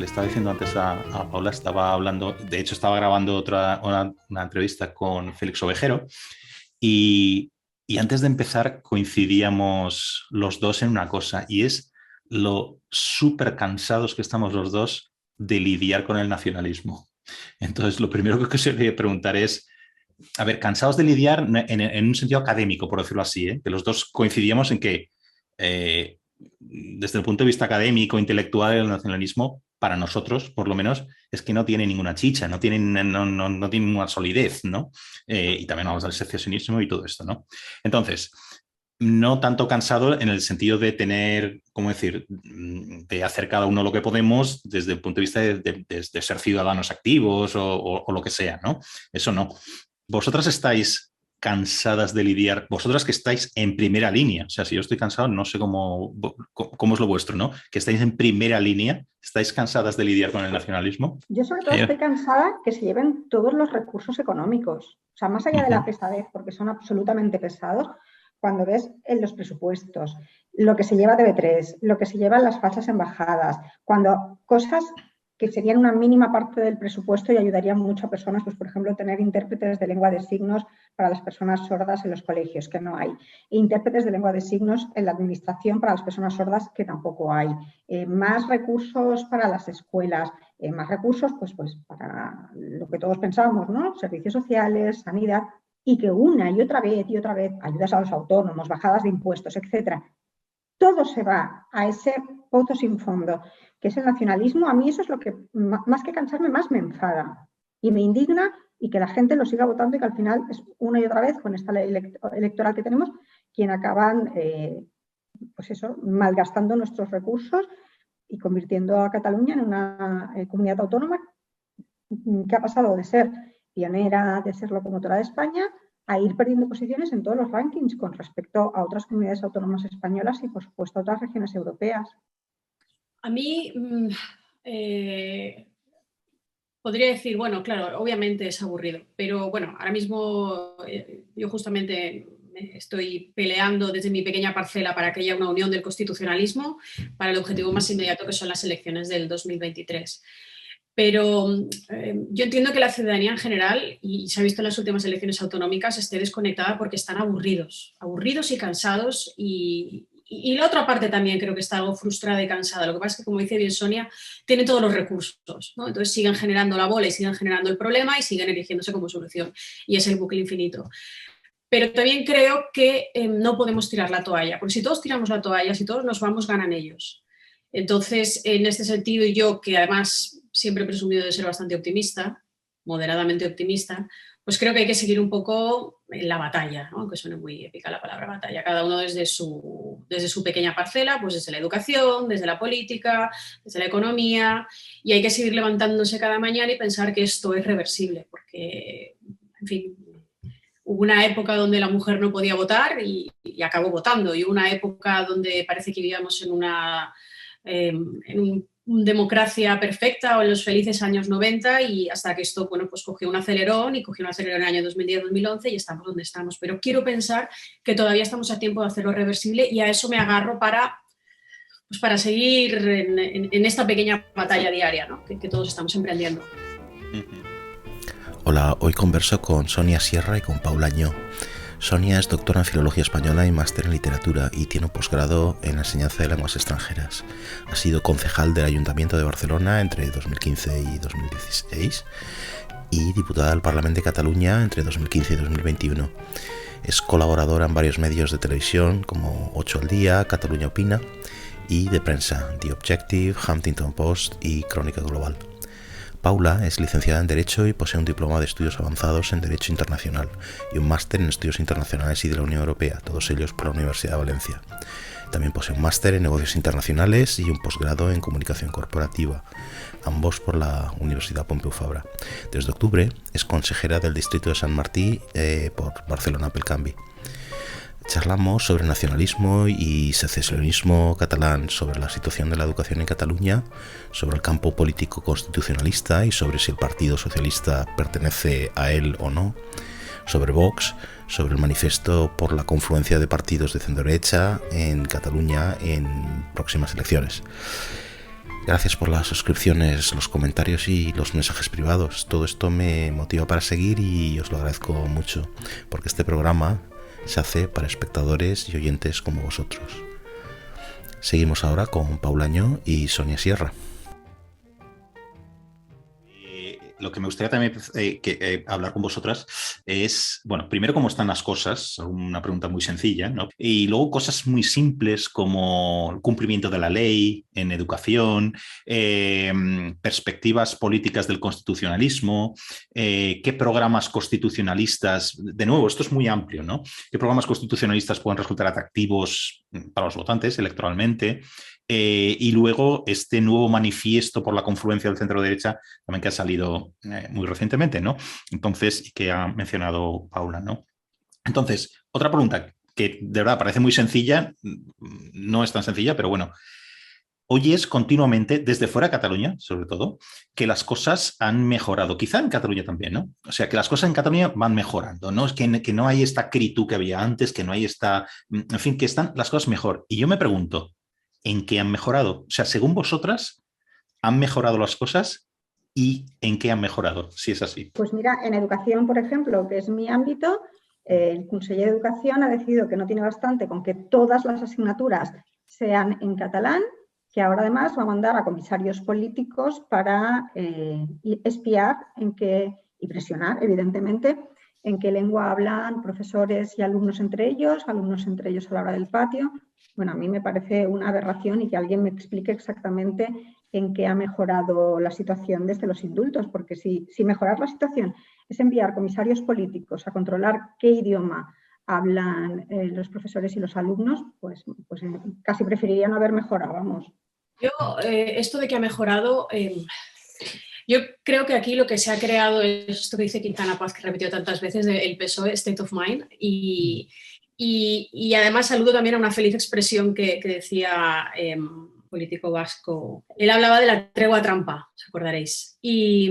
le estaba diciendo antes a Paula, estaba hablando, de hecho estaba grabando una entrevista con Félix Ovejero y, y antes de empezar coincidíamos los dos en una cosa y es lo súper cansados que estamos los dos de lidiar con el nacionalismo. Entonces, lo primero que se le preguntar es, a ver, cansados de lidiar en un sentido académico, por decirlo así, ¿eh? Que los dos coincidíamos en que desde el punto de vista académico, intelectual, el nacionalismo, para nosotros, por lo menos, es que no tiene ninguna chicha, no tiene ninguna solidez, ¿no? Y también hablamos del secesionismo y todo esto, ¿no? Entonces, no tanto cansado en el sentido de tener, ¿cómo decir?, de hacer cada uno lo que podemos desde el punto de vista de ser ciudadanos activos o lo que sea, ¿no? Eso no. Vosotras estáis cansadas de lidiar, vosotras que estáis en primera línea, o sea, si yo estoy cansado, no sé cómo es lo vuestro, ¿no? Que estáis en primera línea, ¿estáis cansadas de lidiar con el nacionalismo? Yo sobre todo estoy cansada que se lleven todos los recursos económicos, o sea, más allá de la pesadez, porque son absolutamente pesados, cuando ves en los presupuestos, lo que se lleva TV3, lo que se llevan las falsas embajadas, cuando cosas que serían una mínima parte del presupuesto y ayudarían mucho a personas, pues por ejemplo, tener intérpretes de lengua de signos para las personas sordas en los colegios, que no hay, e intérpretes de lengua de signos en la administración para las personas sordas, que tampoco hay, más recursos para las escuelas, más recursos pues para lo que todos pensábamos, ¿no? Servicios sociales, sanidad, y que una y otra vez ayudas a los autónomos, bajadas de impuestos, etcétera, todo se va a ese pozo sin fondo, que es el nacionalismo. A mí eso es lo que, más que cansarme, más me enfada y me indigna, y que la gente lo siga votando y que al final es una y otra vez, con esta ley electoral que tenemos, quien acaban, pues eso, malgastando nuestros recursos y convirtiendo a Cataluña en una comunidad autónoma que ha pasado de ser pionera, de ser locomotora de España, a ir perdiendo posiciones en todos los rankings con respecto a otras comunidades autónomas españolas y, por supuesto, a otras regiones europeas. A mí podría decir, bueno, claro, obviamente es aburrido, pero bueno, ahora mismo yo justamente estoy peleando desde mi pequeña parcela para que haya una unión del constitucionalismo para el objetivo más inmediato, que son las elecciones del 2023. Pero yo entiendo que la ciudadanía en general, y se ha visto en las últimas elecciones autonómicas, esté desconectada porque están aburridos y cansados, y la otra parte también creo que está algo frustrada y cansada. Lo que pasa es que, como dice bien Sonia, tiene todos los recursos, ¿no? Entonces siguen generando la bola y siguen generando el problema y siguen erigiéndose como solución, y es el bucle infinito. Pero también creo que no podemos tirar la toalla, porque si todos tiramos la toalla, si todos nos vamos, ganan ellos. Entonces, en este sentido, yo, que además siempre he presumido de ser bastante optimista, moderadamente optimista, pues creo que hay que seguir un poco en la batalla, ¿no? Aunque suene muy épica la palabra batalla, cada uno desde su pequeña parcela, pues desde la educación, desde la política, desde la economía, y hay que seguir levantándose cada mañana y pensar que esto es reversible, porque, en fin, hubo una época donde la mujer no podía votar y acabó votando, y hubo una época donde parece que vivíamos en una democracia perfecta o en los felices años 90, y hasta que esto, bueno, pues cogió un acelerón en el año 2010-2011 y estamos donde estamos. Pero quiero pensar que todavía estamos a tiempo de hacerlo reversible, y a eso me agarro para seguir en esta pequeña batalla diaria, ¿no? que todos estamos emprendiendo. Hola, hoy converso con Sonia Sierra y con Paula Añó. Sonia es doctora en Filología Española y máster en Literatura, y tiene un posgrado en la enseñanza de lenguas extranjeras. Ha sido concejal del Ayuntamiento de Barcelona entre 2015 y 2016 y diputada del Parlamento de Cataluña entre 2015 y 2021. Es colaboradora en varios medios de televisión como 8 al día, Cataluña Opina, y de prensa, The Objective, Huffington Post y Crónica Global. Paula es licenciada en Derecho y posee un diploma de estudios avanzados en Derecho Internacional y un máster en Estudios Internacionales y de la Unión Europea, todos ellos por la Universidad de Valencia. También posee un máster en Negocios Internacionales y un posgrado en Comunicación Corporativa, ambos por la Universidad Pompeu Fabra. Desde octubre es consejera del Distrito de Sant Martí por Barcelona pel Canvi. Charlamos sobre nacionalismo y secesionismo catalán, sobre la situación de la educación en Cataluña, sobre el campo político constitucionalista y sobre si el Partido Socialista pertenece a él o no, sobre Vox, sobre el manifiesto por la confluencia de partidos de centro-derecha en Cataluña en próximas elecciones. Gracias por las suscripciones, los comentarios y los mensajes privados. Todo esto me motiva para seguir y os lo agradezco mucho, porque este programa se hace para espectadores y oyentes como vosotros. Seguimos ahora con Paula Añó y Sonia Sierra. Lo que me gustaría también hablar con vosotras es, bueno, primero cómo están las cosas, una pregunta muy sencilla, ¿no? Y luego cosas muy simples como el cumplimiento de la ley en educación, perspectivas políticas del constitucionalismo, qué programas constitucionalistas, de nuevo, esto es muy amplio, ¿no? ¿Qué programas constitucionalistas pueden resultar atractivos para los votantes electoralmente? Y luego este nuevo manifiesto por la confluencia del centro-derecha también que ha salido muy recientemente, ¿no? Entonces, que ha mencionado Paula, ¿no? Entonces, otra pregunta que de verdad parece muy sencilla, no es tan sencilla, pero bueno, oyes continuamente, desde fuera de Cataluña, sobre todo, que las cosas han mejorado. Quizá en Cataluña también, ¿no? O sea, que las cosas en Cataluña van mejorando, ¿no? Es que no hay esta acritud que había antes, que no hay esta... En fin, que están las cosas mejor. Y yo me pregunto, ¿en qué han mejorado? O sea, según vosotras, ¿han mejorado las cosas? ¿Y en qué han mejorado, si es así? Pues mira, en educación, por ejemplo, que es mi ámbito, el Conseller de Educación ha decidido que no tiene bastante con que todas las asignaturas sean en catalán, que ahora además va a mandar a comisarios políticos para espiar y presionar, evidentemente, en qué lengua hablan profesores y alumnos entre ellos a la hora del patio. Bueno, a mí me parece una aberración y que alguien me explique exactamente en qué ha mejorado la situación desde los indultos, porque si mejorar la situación es enviar comisarios políticos a controlar qué idioma hablan los profesores y los alumnos, pues casi preferiría no haber mejorado, vamos. Yo, esto de que ha mejorado, yo creo que aquí lo que se ha creado es esto que dice Quintana Paz, que repitió tantas veces, el PSOE, State of Mind, y además saludo también a una feliz expresión que decía político vasco. Él hablaba de la tregua trampa, os acordaréis. Y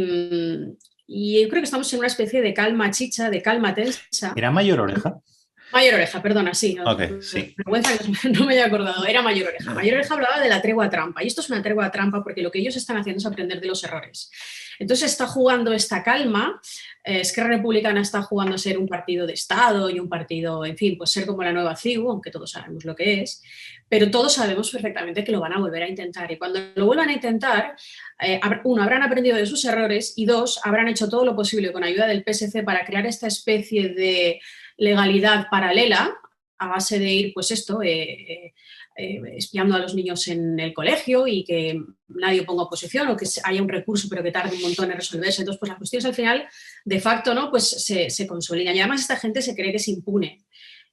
yo creo que estamos en una especie de calma chicha, de calma tensa. ¿Era Mayor Oreja? Mayor Oreja, perdona, sí. Okay, sí. Vergüenza que no me haya acordado, era Mayor Oreja. Mayor Oreja hablaba de la tregua trampa, y esto es una tregua trampa porque lo que ellos están haciendo es aprender de los errores. Entonces está jugando esta calma, Esquerra Republicana está jugando a ser un partido de Estado y un partido, en fin, pues ser como la nueva CIU, aunque todos sabemos lo que es, pero todos sabemos perfectamente que lo van a volver a intentar, y cuando lo vuelvan a intentar, uno, habrán aprendido de sus errores, y dos, habrán hecho todo lo posible con ayuda del PSC para crear esta especie de legalidad paralela a base de ir, pues esto, espiando a los niños en el colegio y que nadie ponga oposición o que haya un recurso pero que tarde un montón en resolverse. Entonces, pues las cuestiones al final, de facto, ¿no? Pues se consolidan. Y además esta gente se cree que es impune.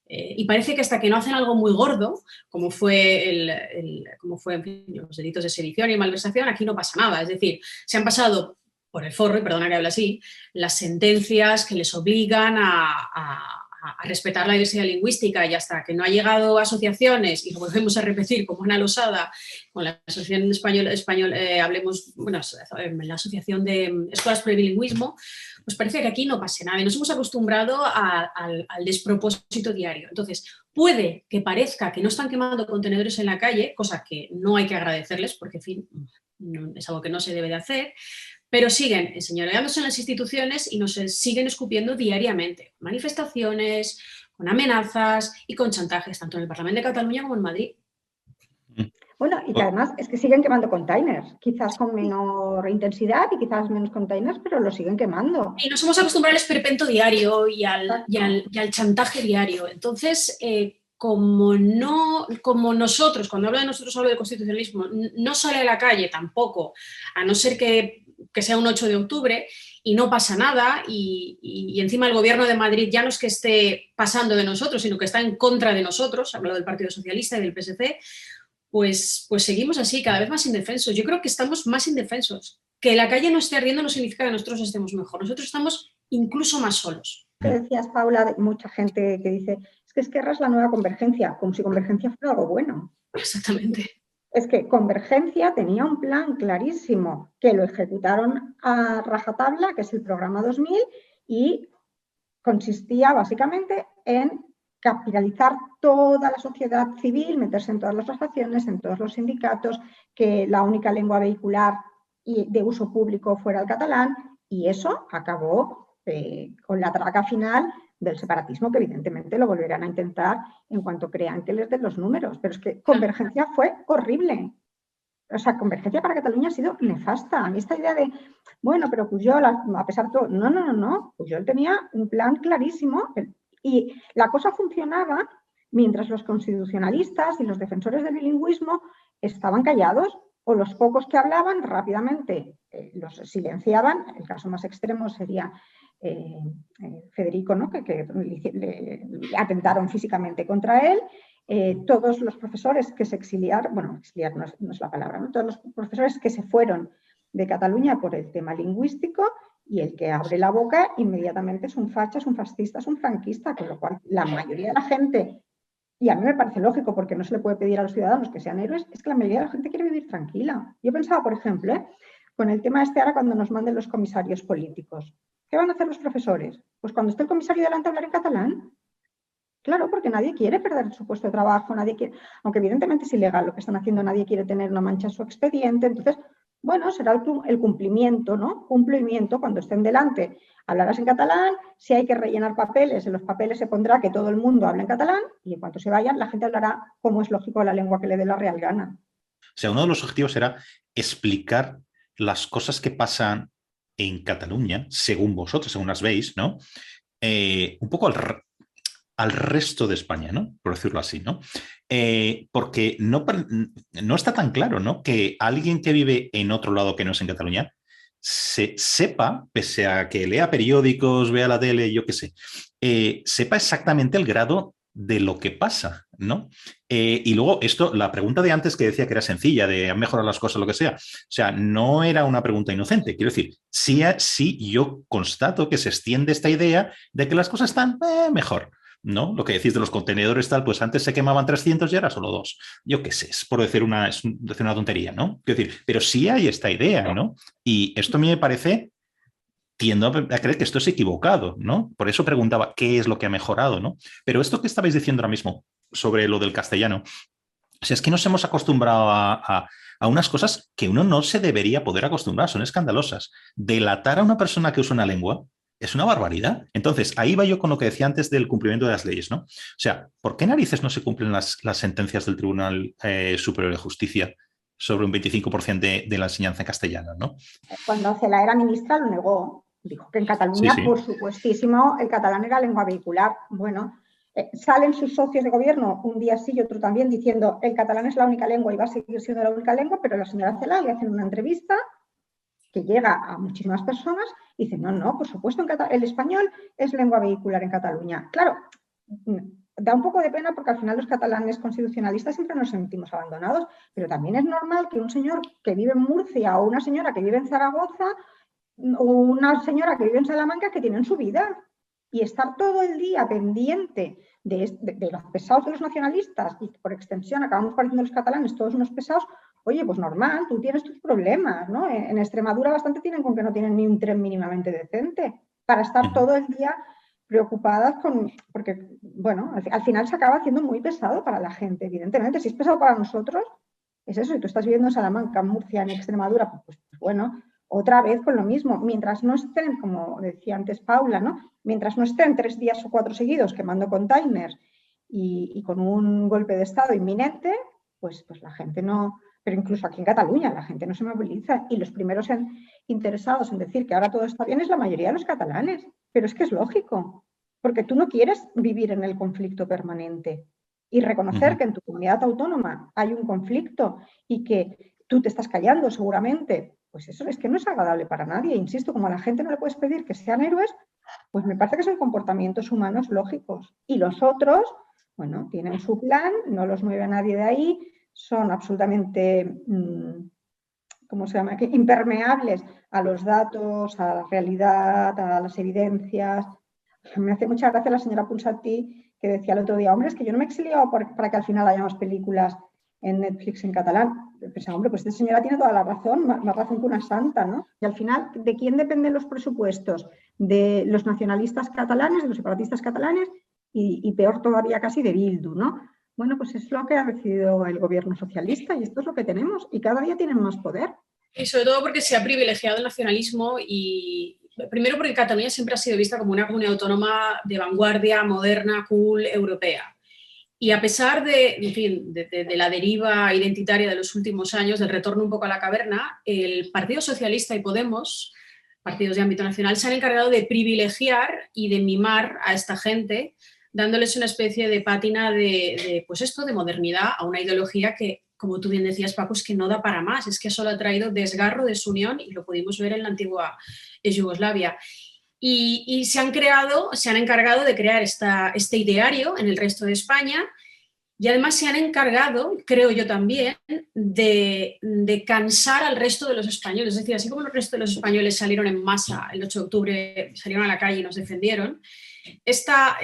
Y parece que hasta que no hacen algo muy gordo, como fue, en fin, los delitos de sedición y malversación, aquí no pasa nada. Es decir, se han pasado por el forro, y perdona que hable así, las sentencias que les obligan a respetar la diversidad lingüística, y hasta que no ha llegado a asociaciones, y lo volvemos a repetir como Ana Losada, con la Asociación Español, hablemos, bueno, la Asociación de Escuelas por el Bilingüismo, pues parece que aquí no pase nada y nos hemos acostumbrado al despropósito diario. Entonces, puede que parezca que no están quemando contenedores en la calle, cosa que no hay que agradecerles porque, en fin, es algo que no se debe de hacer, pero siguen enseñoreándose en las instituciones y nos siguen escupiendo diariamente. Manifestaciones, con amenazas y con chantajes, tanto en el Parlamento de Cataluña como en Madrid. Bueno, y que además es que siguen quemando containers, quizás con menor intensidad y quizás menos containers, pero lo siguen quemando. Y nos hemos acostumbrado al esperpento diario y al chantaje diario. Entonces, como nosotros, cuando hablo de nosotros, hablo de constitucionalismo, no sale a la calle tampoco, a no ser que sea un 8 de octubre y no pasa nada, y encima el gobierno de Madrid ya no es que esté pasando de nosotros, sino que está en contra de nosotros, hablo del Partido Socialista y del PSC, pues seguimos así, cada vez más indefensos. Yo creo que estamos más indefensos. Que la calle no esté ardiendo no significa que nosotros estemos mejor, nosotros estamos incluso más solos. ¿Qué decías, Paula, de mucha gente que dice, es que Esquerra es la nueva Convergencia, como si Convergencia fuera algo bueno? Exactamente. Es que Convergencia tenía un plan clarísimo, que lo ejecutaron a rajatabla, que es el programa 2000, y consistía básicamente en capitalizar toda la sociedad civil, meterse en todas las asociaciones, en todos los sindicatos, que la única lengua vehicular y de uso público fuera el catalán, y eso acabó con la traca final del separatismo, que evidentemente lo volverán a intentar en cuanto crean que les den los números. Pero es que Convergencia fue horrible. O sea, Convergencia para Cataluña ha sido nefasta. A mí esta idea de, bueno, pero Pujol, a pesar de todo, no. Pujol tenía un plan clarísimo y la cosa funcionaba mientras los constitucionalistas y los defensores del bilingüismo estaban callados, o los pocos que hablaban rápidamente los silenciaban. El caso más extremo sería Federico, ¿no? que le atentaron físicamente contra él. Todos los profesores que se exiliaron, bueno, exiliar no es la palabra, ¿no? Todos los profesores que se fueron de Cataluña por el tema lingüístico, y el que abre la boca inmediatamente es un facha, es un fascista, es un franquista, con lo cual la mayoría de la gente, y a mí me parece lógico porque no se le puede pedir a los ciudadanos que sean héroes, es que la mayoría de la gente quiere vivir tranquila. Yo pensaba, por ejemplo, con el tema ahora cuando nos manden los comisarios políticos, ¿qué van a hacer los profesores? Pues cuando esté el comisario delante hablar en catalán. Claro, porque nadie quiere perder su puesto de trabajo, nadie quiere, aunque evidentemente es ilegal lo que están haciendo, nadie quiere tener una mancha en su expediente. Entonces, bueno, será el cumplimiento, ¿no? Cumplimiento, cuando estén delante hablarás en catalán, si hay que rellenar papeles, en los papeles se pondrá que todo el mundo habla en catalán, y en cuanto se vayan la gente hablará como es lógico la lengua que le dé la real gana. O sea, uno de los objetivos era explicar las cosas que pasan en Cataluña, según vosotros, según las veis, ¿no? Un poco al resto de España, ¿no? Por decirlo así, ¿no? Porque no está tan claro, ¿no? Que alguien que vive en otro lado que no es en Cataluña sepa, pese a que lea periódicos, vea la tele, yo qué sé, sepa exactamente el grado de lo que pasa, ¿no? Y luego la pregunta de antes que decía que era sencilla, de han mejorado las cosas, lo que sea, o sea, no era una pregunta inocente. Quiero decir, sí yo constato que se extiende esta idea de que las cosas están mejor, ¿no? Lo que decís de los contenedores tal, pues antes se quemaban 300 y ahora solo 2. Yo qué sé, es por decir una tontería, ¿no? Quiero decir, pero sí hay esta idea, ¿no? Y esto a mí me parece, tiendo a creer que esto es equivocado, ¿no? Por eso preguntaba qué es lo que ha mejorado, ¿no? Pero esto que estabais diciendo ahora mismo sobre lo del castellano, o sea, es que nos hemos acostumbrado a unas cosas que uno no se debería poder acostumbrar, son escandalosas. Delatar a una persona que usa una lengua es una barbaridad. Entonces, ahí va yo con lo que decía antes del cumplimiento de las leyes, ¿no? O sea, ¿por qué narices no se cumplen las sentencias del Tribunal Superior de Justicia sobre un 25% de la enseñanza en castellano, ¿no? Cuando Celaá era ministra lo negó. Dijo que en Cataluña, sí. Por supuestísimo, el catalán era lengua vehicular. Bueno, salen sus socios de gobierno un día sí y otro también diciendo el catalán es la única lengua y va a seguir siendo la única lengua, pero la señora Celaá le hacen una entrevista que llega a muchísimas personas y dice, no, por supuesto, el español es lengua vehicular en Cataluña. Claro, da un poco de pena porque al final los catalanes constitucionalistas siempre nos sentimos abandonados, pero también es normal que un señor que vive en Murcia o una señora que vive en Zaragoza o una señora que vive en Salamanca que tienen su vida, y estar todo el día pendiente de los pesados de los nacionalistas y por extensión acabamos pareciendo los catalanes todos unos pesados. Oye, pues normal, tú tienes tus problemas, ¿no? En Extremadura bastante tienen con que no tienen ni un tren mínimamente decente para estar todo el día preocupadas porque, bueno, al final se acaba haciendo muy pesado para la gente, evidentemente. Si es pesado para nosotros, es eso. Y tú estás viviendo en Salamanca, en Murcia, en Extremadura, pues bueno, otra vez con lo mismo. Mientras no estén, como decía antes Paula, ¿no? Mientras no estén 3 días o 4 seguidos quemando containers y con un golpe de Estado inminente, pues la gente no... Pero incluso aquí en Cataluña la gente no se moviliza y los primeros interesados en decir que ahora todo está bien es la mayoría de los catalanes. Pero es que es lógico, porque tú no quieres vivir en el conflicto permanente y reconocer que en tu comunidad autónoma hay un conflicto y que tú te estás callando seguramente, pues eso es que no es agradable para nadie. Insisto, como a la gente no le puedes pedir que sean héroes, pues me parece que son comportamientos humanos lógicos. Y los otros, bueno, tienen su plan, no los mueve a nadie de ahí, son absolutamente, ¿cómo se llama?, impermeables a los datos, a la realidad, a las evidencias. Me hace mucha gracia la señora Ponsatí que decía el otro día, hombre, es que yo no me he exiliado para que al final haya más películas en Netflix en catalán. Pensaba, hombre, pues esta señora tiene toda la razón, más razón que una santa, ¿no? Y al final, ¿de quién dependen los presupuestos? ¿De los nacionalistas catalanes, de los separatistas catalanes? y peor todavía casi de Bildu, ¿no? Bueno, pues es lo que ha decidido el gobierno socialista y esto es lo que tenemos y cada día tienen más poder. Y sobre todo porque se ha privilegiado el nacionalismo y primero porque Cataluña siempre ha sido vista como una comunidad autónoma de vanguardia, moderna, cool, europea. Y a pesar de, en fin, de la deriva identitaria de los últimos años, del retorno un poco a la caverna, el Partido Socialista y Podemos, partidos de ámbito nacional, se han encargado de privilegiar y de mimar a esta gente, dándoles una especie de pátina pues esto, de modernidad a una ideología que, como tú bien decías, Paco, es que no da para más, es que solo ha traído desgarro, desunión, y lo pudimos ver en la antigua Yugoslavia. Y se han encargado de crear este ideario en el resto de España y además se han encargado, creo yo también, de cansar al resto de los españoles. Es decir, así como el resto de los españoles salieron en masa el 8 de octubre, salieron a la calle y nos defendieron, esta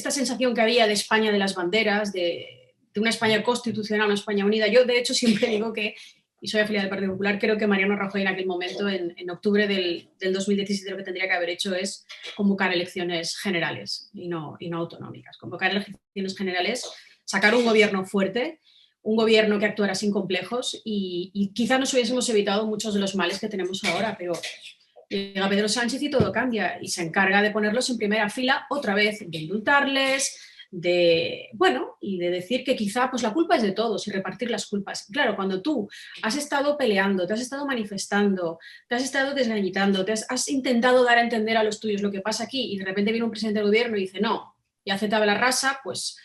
sensación que había de España de las banderas, de una España constitucional, una España unida. Yo, de hecho, siempre digo que, y soy afiliada del Partido Popular, creo que Mariano Rajoy en aquel momento, en octubre del 2017, lo que tendría que haber hecho es convocar elecciones generales y no autonómicas. Convocar elecciones generales, sacar un gobierno fuerte, un gobierno que actuara sin complejos y quizá nos hubiésemos evitado muchos de los males que tenemos ahora, pero llega Pedro Sánchez y todo cambia y se encarga de ponerlos en primera fila otra vez, de indultarles, y de decir que quizá pues la culpa es de todos y repartir las culpas. Claro, cuando tú has estado peleando, te has estado manifestando, te has estado desgañitando, has intentado dar a entender a los tuyos lo que pasa aquí y de repente viene un presidente del gobierno y dice no, y hace tabla rasa, pues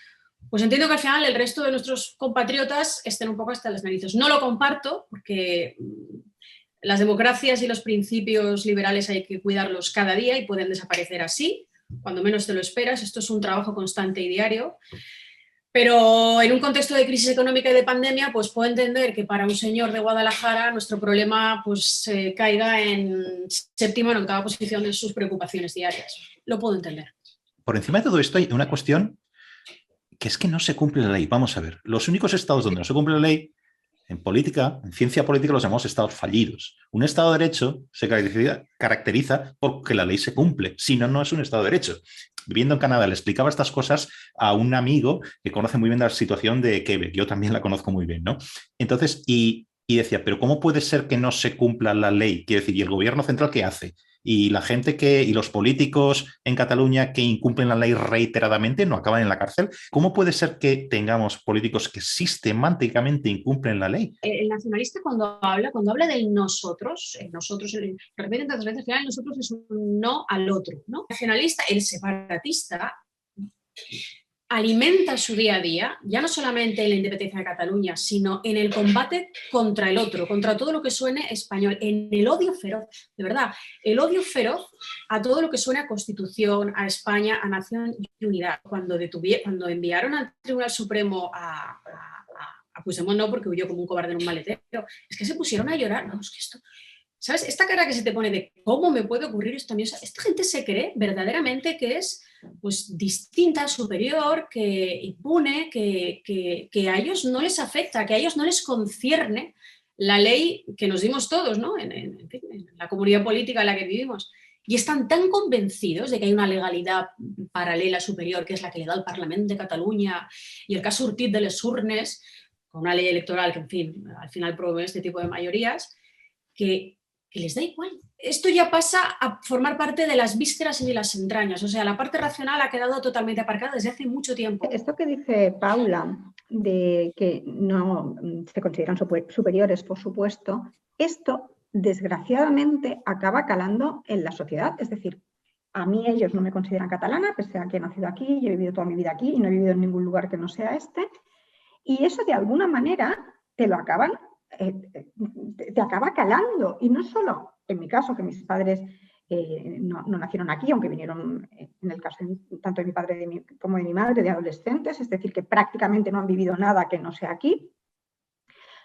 entiendo que al final el resto de nuestros compatriotas estén un poco hasta las narices. No lo comparto porque las democracias y los principios liberales hay que cuidarlos cada día y pueden desaparecer así, cuando menos te lo esperas. Esto es un trabajo constante y diario, pero en un contexto de crisis económica y de pandemia, pues puedo entender que para un señor de Guadalajara nuestro problema pues caiga en séptima o octava posición de sus preocupaciones diarias. Lo puedo entender. Por encima de todo esto hay una cuestión que es que no se cumple la ley. Vamos a ver, los únicos estados donde no se cumple la ley, en política, en ciencia política, los llamamos estados fallidos. Un estado de derecho se caracteriza porque la ley se cumple, si no, no es un estado de derecho. Viviendo en Canadá, le explicaba estas cosas a un amigo que conoce muy bien la situación de Quebec, yo también la conozco muy bien, ¿no? Entonces, y decía, pero ¿cómo puede ser que no se cumpla la ley? Quiero decir, ¿y el gobierno central qué hace? Y la gente y los políticos en Cataluña que incumplen la ley reiteradamente no acaban en la cárcel. ¿Cómo puede ser que tengamos políticos que sistemáticamente incumplen la ley? El nacionalista cuando habla del nosotros, lo repiten tantas veces, al final nosotros es un no al otro, ¿no? El nacionalista, el separatista, alimenta su día a día, ya no solamente en la independencia de Cataluña, sino en el combate contra el otro, contra todo lo que suene español, en el odio feroz, de verdad, el odio feroz a todo lo que suene a Constitución, a España, a Nación y Unidad. Cuando enviaron al Tribunal Supremo a Puigdemont, no, porque huyó como un cobarde en un maletero, es que se pusieron a llorar, no, es que esto... ¿Sabes? Esta cara que se te pone de ¿cómo me puede ocurrir esto a mí? O sea, esta gente se cree verdaderamente que es pues, distinta, superior, que impune, que a ellos no les afecta, que a ellos no les concierne la ley que nos dimos todos, ¿no? En la comunidad política en la que vivimos. Y están tan convencidos de que hay una legalidad paralela superior, que es la que le da el Parlament de Cataluña y el que ha sortit de les urnes, con una ley electoral que, en fin, al final promueve este tipo de mayorías, que les da igual. Esto ya pasa a formar parte de las vísceras y de las entrañas. O sea, la parte racional ha quedado totalmente aparcada desde hace mucho tiempo. Esto que dice Paula, de que no se consideran superiores, por supuesto, esto desgraciadamente acaba calando en la sociedad. Es decir, a mí ellos no me consideran catalana, pese a que he nacido aquí, yo he vivido toda mi vida aquí y no he vivido en ningún lugar que no sea este. Y eso de alguna manera te lo acaban te acaba calando. Y no solo, en mi caso, que mis padres no nacieron aquí, aunque vinieron, en el caso tanto de mi padre como de mi madre, de adolescentes, es decir, que prácticamente no han vivido nada que no sea aquí.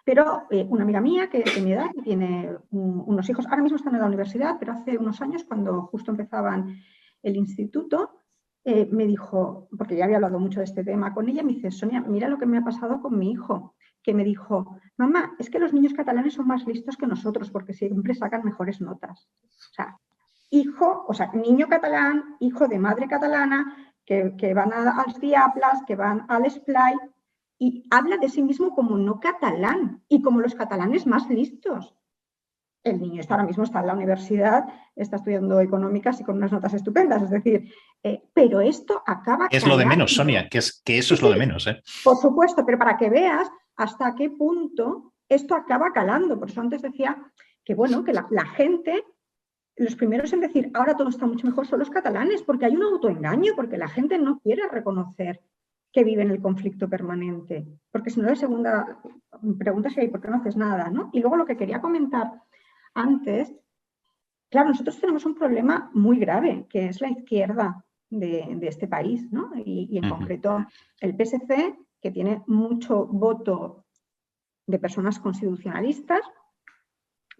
Pero una amiga mía que de mi edad tiene unos hijos, ahora mismo están en la universidad, pero hace unos años, cuando justo empezaban el instituto, me dijo, porque ya había hablado mucho de este tema con ella, me dice, Sonia, mira lo que me ha pasado con mi hijo, que me dijo, mamá, es que los niños catalanes son más listos que nosotros porque siempre sacan mejores notas. O sea, niño catalán, hijo de madre catalana, que van als Diables, que van al Esplai, y habla de sí mismo como no catalán y como los catalanes más listos. El niño ahora mismo está en la universidad, está estudiando económicas y con unas notas estupendas, es decir, pero esto acaba Es lo de menos, Sonia, que eso es lo de menos. Por supuesto, pero para que veas hasta qué punto esto acaba calando. Por eso antes decía que, bueno, que la gente, los primeros en decir ahora todo está mucho mejor son los catalanes, porque hay un autoengaño, porque la gente no quiere reconocer que vive en el conflicto permanente, porque si no la segunda pregunta sería ¿por qué no haces nada? ¿No? Y luego lo que quería comentar antes, claro, nosotros tenemos un problema muy grave, que es la izquierda de este país, ¿no? Y en concreto el PSC, que tiene mucho voto de personas constitucionalistas,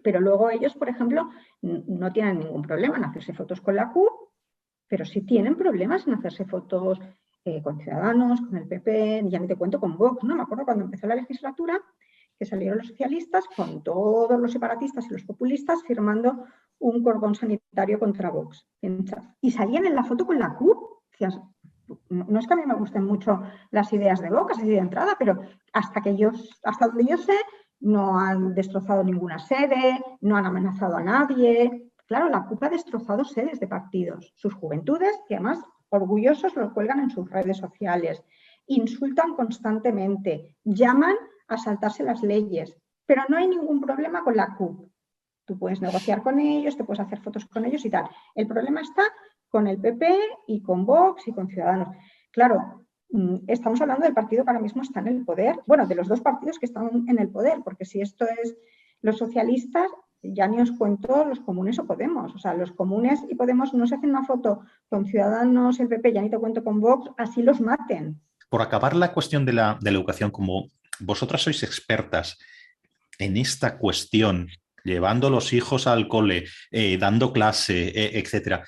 pero luego ellos, por ejemplo, no tienen ningún problema en hacerse fotos con la CUP, pero sí tienen problemas en hacerse fotos con Ciudadanos, con el PP, ya ni te cuento con Vox, ¿no? Me acuerdo cuando empezó la legislatura que salieron los socialistas con todos los separatistas y los populistas firmando un cordón sanitario contra Vox. Y salían en la foto con la CUP. No es que a mí me gusten mucho las ideas de Vox, así de entrada, pero hasta donde yo sé, no han destrozado ninguna sede, no han amenazado a nadie. Claro, la CUP ha destrozado sedes de partidos, sus juventudes, que además orgullosos lo cuelgan en sus redes sociales, insultan constantemente, llaman a saltarse las leyes, pero no hay ningún problema con la CUP. Tú puedes negociar con ellos, te puedes hacer fotos con ellos y tal. El problema está con el PP y con Vox y con Ciudadanos. Claro, estamos hablando del partido que ahora mismo está en el poder, bueno, de los dos partidos que están en el poder, porque si esto es los socialistas, ya ni os cuento los comunes o Podemos. O sea, los comunes y Podemos no se hacen una foto con Ciudadanos, el PP, ya ni te cuento con Vox, así los maten. Por acabar la cuestión de la educación, como vosotras sois expertas en esta cuestión, llevando los hijos al cole, dando clase, etcétera,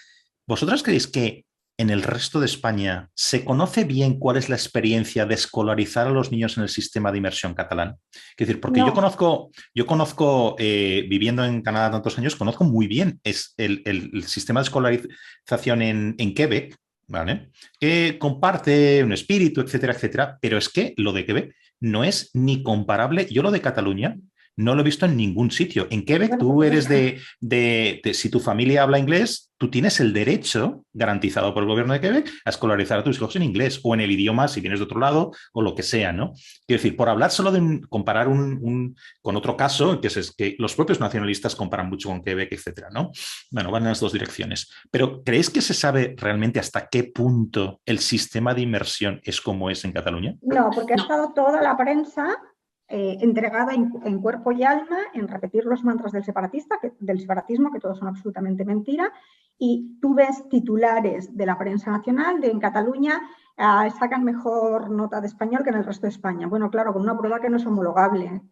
¿vosotras creéis que en el resto de España se conoce bien cuál es la experiencia de escolarizar a los niños en el sistema de inmersión catalán? Es decir, porque no. yo conozco viviendo en Canadá tantos años, conozco muy bien el sistema de escolarización en Quebec, ¿vale? Que comparte un espíritu, etcétera, etcétera, pero es que lo de Quebec no es ni comparable. Yo lo de Cataluña no lo he visto en ningún sitio. En Quebec tú eres si tu familia habla inglés, tú tienes el derecho garantizado por el gobierno de Quebec a escolarizar a tus hijos en inglés o en el idioma si vienes de otro lado o lo que sea, ¿no? Quiero decir, por hablar solo de comparar con otro caso, que es que los propios nacionalistas comparan mucho con Quebec, etcétera, ¿no? Bueno, van en las dos direcciones. Pero ¿creéis que se sabe realmente hasta qué punto el sistema de inmersión es como es en Cataluña? No, porque ha estado toda la prensa entregada en cuerpo y alma en repetir los mantras del separatismo, que todos son absolutamente mentira, y tú ves titulares de la prensa nacional de en Cataluña sacan mejor nota de español que en el resto de España. Bueno, claro, con una prueba que no es homologable.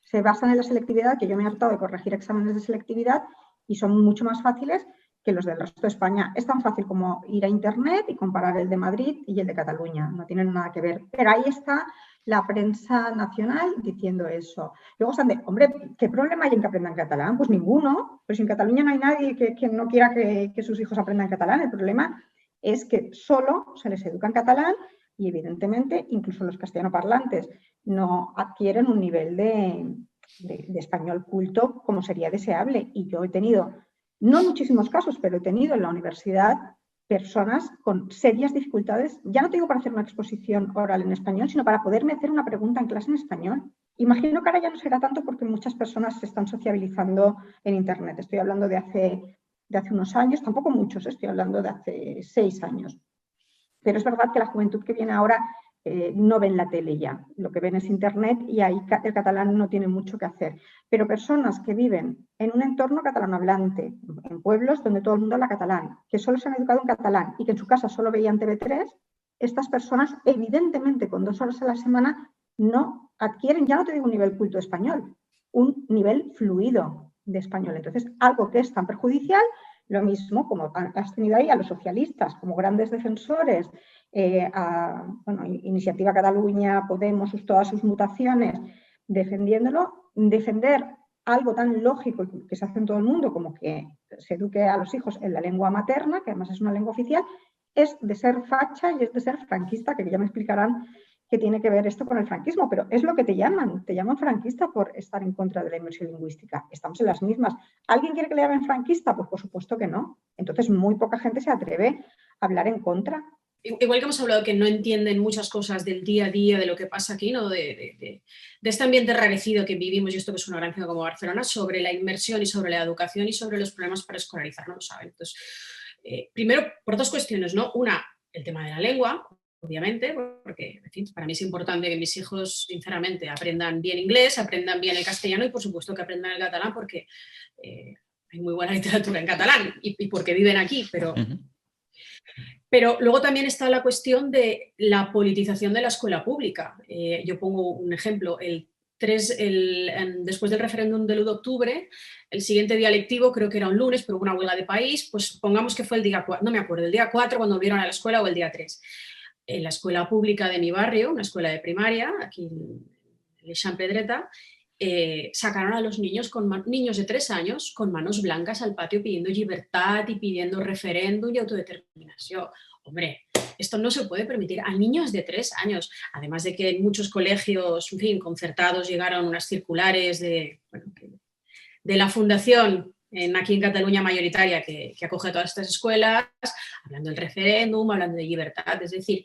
Se basan en la selectividad, que yo me he hartado de corregir exámenes de selectividad y son mucho más fáciles que los del resto de España. Es tan fácil como ir a internet y comparar el de Madrid y el de Cataluña. No tienen nada que ver. Pero ahí está la prensa nacional diciendo eso. Luego están de, hombre, ¿qué problema hay en que aprendan catalán? Pues ninguno. Pero si en Cataluña no hay nadie que no quiera que sus hijos aprendan catalán, el problema es que solo se les educa en catalán y evidentemente incluso los castellanoparlantes no adquieren un nivel de español culto como sería deseable. Y yo he tenido, no en muchísimos casos, pero he tenido en la universidad personas con serias dificultades, ya no te digo para hacer una exposición oral en español, sino para poderme hacer una pregunta en clase en español. Imagino que ahora ya no será tanto porque muchas personas se están sociabilizando en internet. Estoy hablando de hace unos años, tampoco muchos, estoy hablando de hace 6 años. Pero es verdad que la juventud que viene ahora no ven la tele ya, lo que ven es internet y ahí el catalán no tiene mucho que hacer. Pero personas que viven en un entorno catalanohablante, en pueblos donde todo el mundo habla catalán, que solo se han educado en catalán y que en su casa solo veían TV3, estas personas evidentemente con 2 horas a la semana no adquieren, ya no te digo un nivel culto español, un nivel fluido de español. Entonces, algo que es tan perjudicial, lo mismo como has tenido ahí a los socialistas como grandes defensores, Iniciativa Cataluña, Podemos, todas sus mutaciones, defendiéndolo, defender algo tan lógico que se hace en todo el mundo como que se eduque a los hijos en la lengua materna, que además es una lengua oficial, es de ser facha y es de ser franquista, que ya me explicarán qué tiene que ver esto con el franquismo, pero es lo que te llaman franquista por estar en contra de la inmersión lingüística. Estamos en las mismas. ¿Alguien quiere que le llamen franquista? Pues por supuesto que no. Entonces muy poca gente se atreve a hablar en contra. Igual que hemos hablado que no entienden muchas cosas del día a día, de lo que pasa aquí, ¿no? de este ambiente rarecido que vivimos, y esto que es una gran ciudad como Barcelona, sobre la inmersión y sobre la educación y sobre los problemas para escolarizar, no lo saben. Entonces, primero, por dos cuestiones, ¿no? Una, el tema de la lengua, obviamente, porque en fin, para mí es importante que mis hijos, sinceramente, aprendan bien inglés, aprendan bien el castellano y, por supuesto, que aprendan el catalán, porque hay muy buena literatura en catalán y porque viven aquí, pero... Pero luego también está la cuestión de la politización de la escuela pública. Yo pongo un ejemplo. Después del referéndum del 1 de octubre, el siguiente día lectivo, creo que era un lunes, pero hubo una huelga de país, pues pongamos que fue el día 4, no me acuerdo, el día 4 cuando volvieron a la escuela o el día 3. En la escuela pública de mi barrio, una escuela de primaria, aquí en Eixample Pedreta, sacaron a los niños, niños de 3 años con manos blancas al patio pidiendo libertad y pidiendo referéndum y autodeterminación. Hombre, esto no se puede permitir a niños de 3 años. Además de que en muchos colegios, en fin, concertados, llegaron unas circulares de la fundación aquí en Cataluña mayoritaria que acoge a todas estas escuelas, hablando del referéndum, hablando de libertad. Es decir,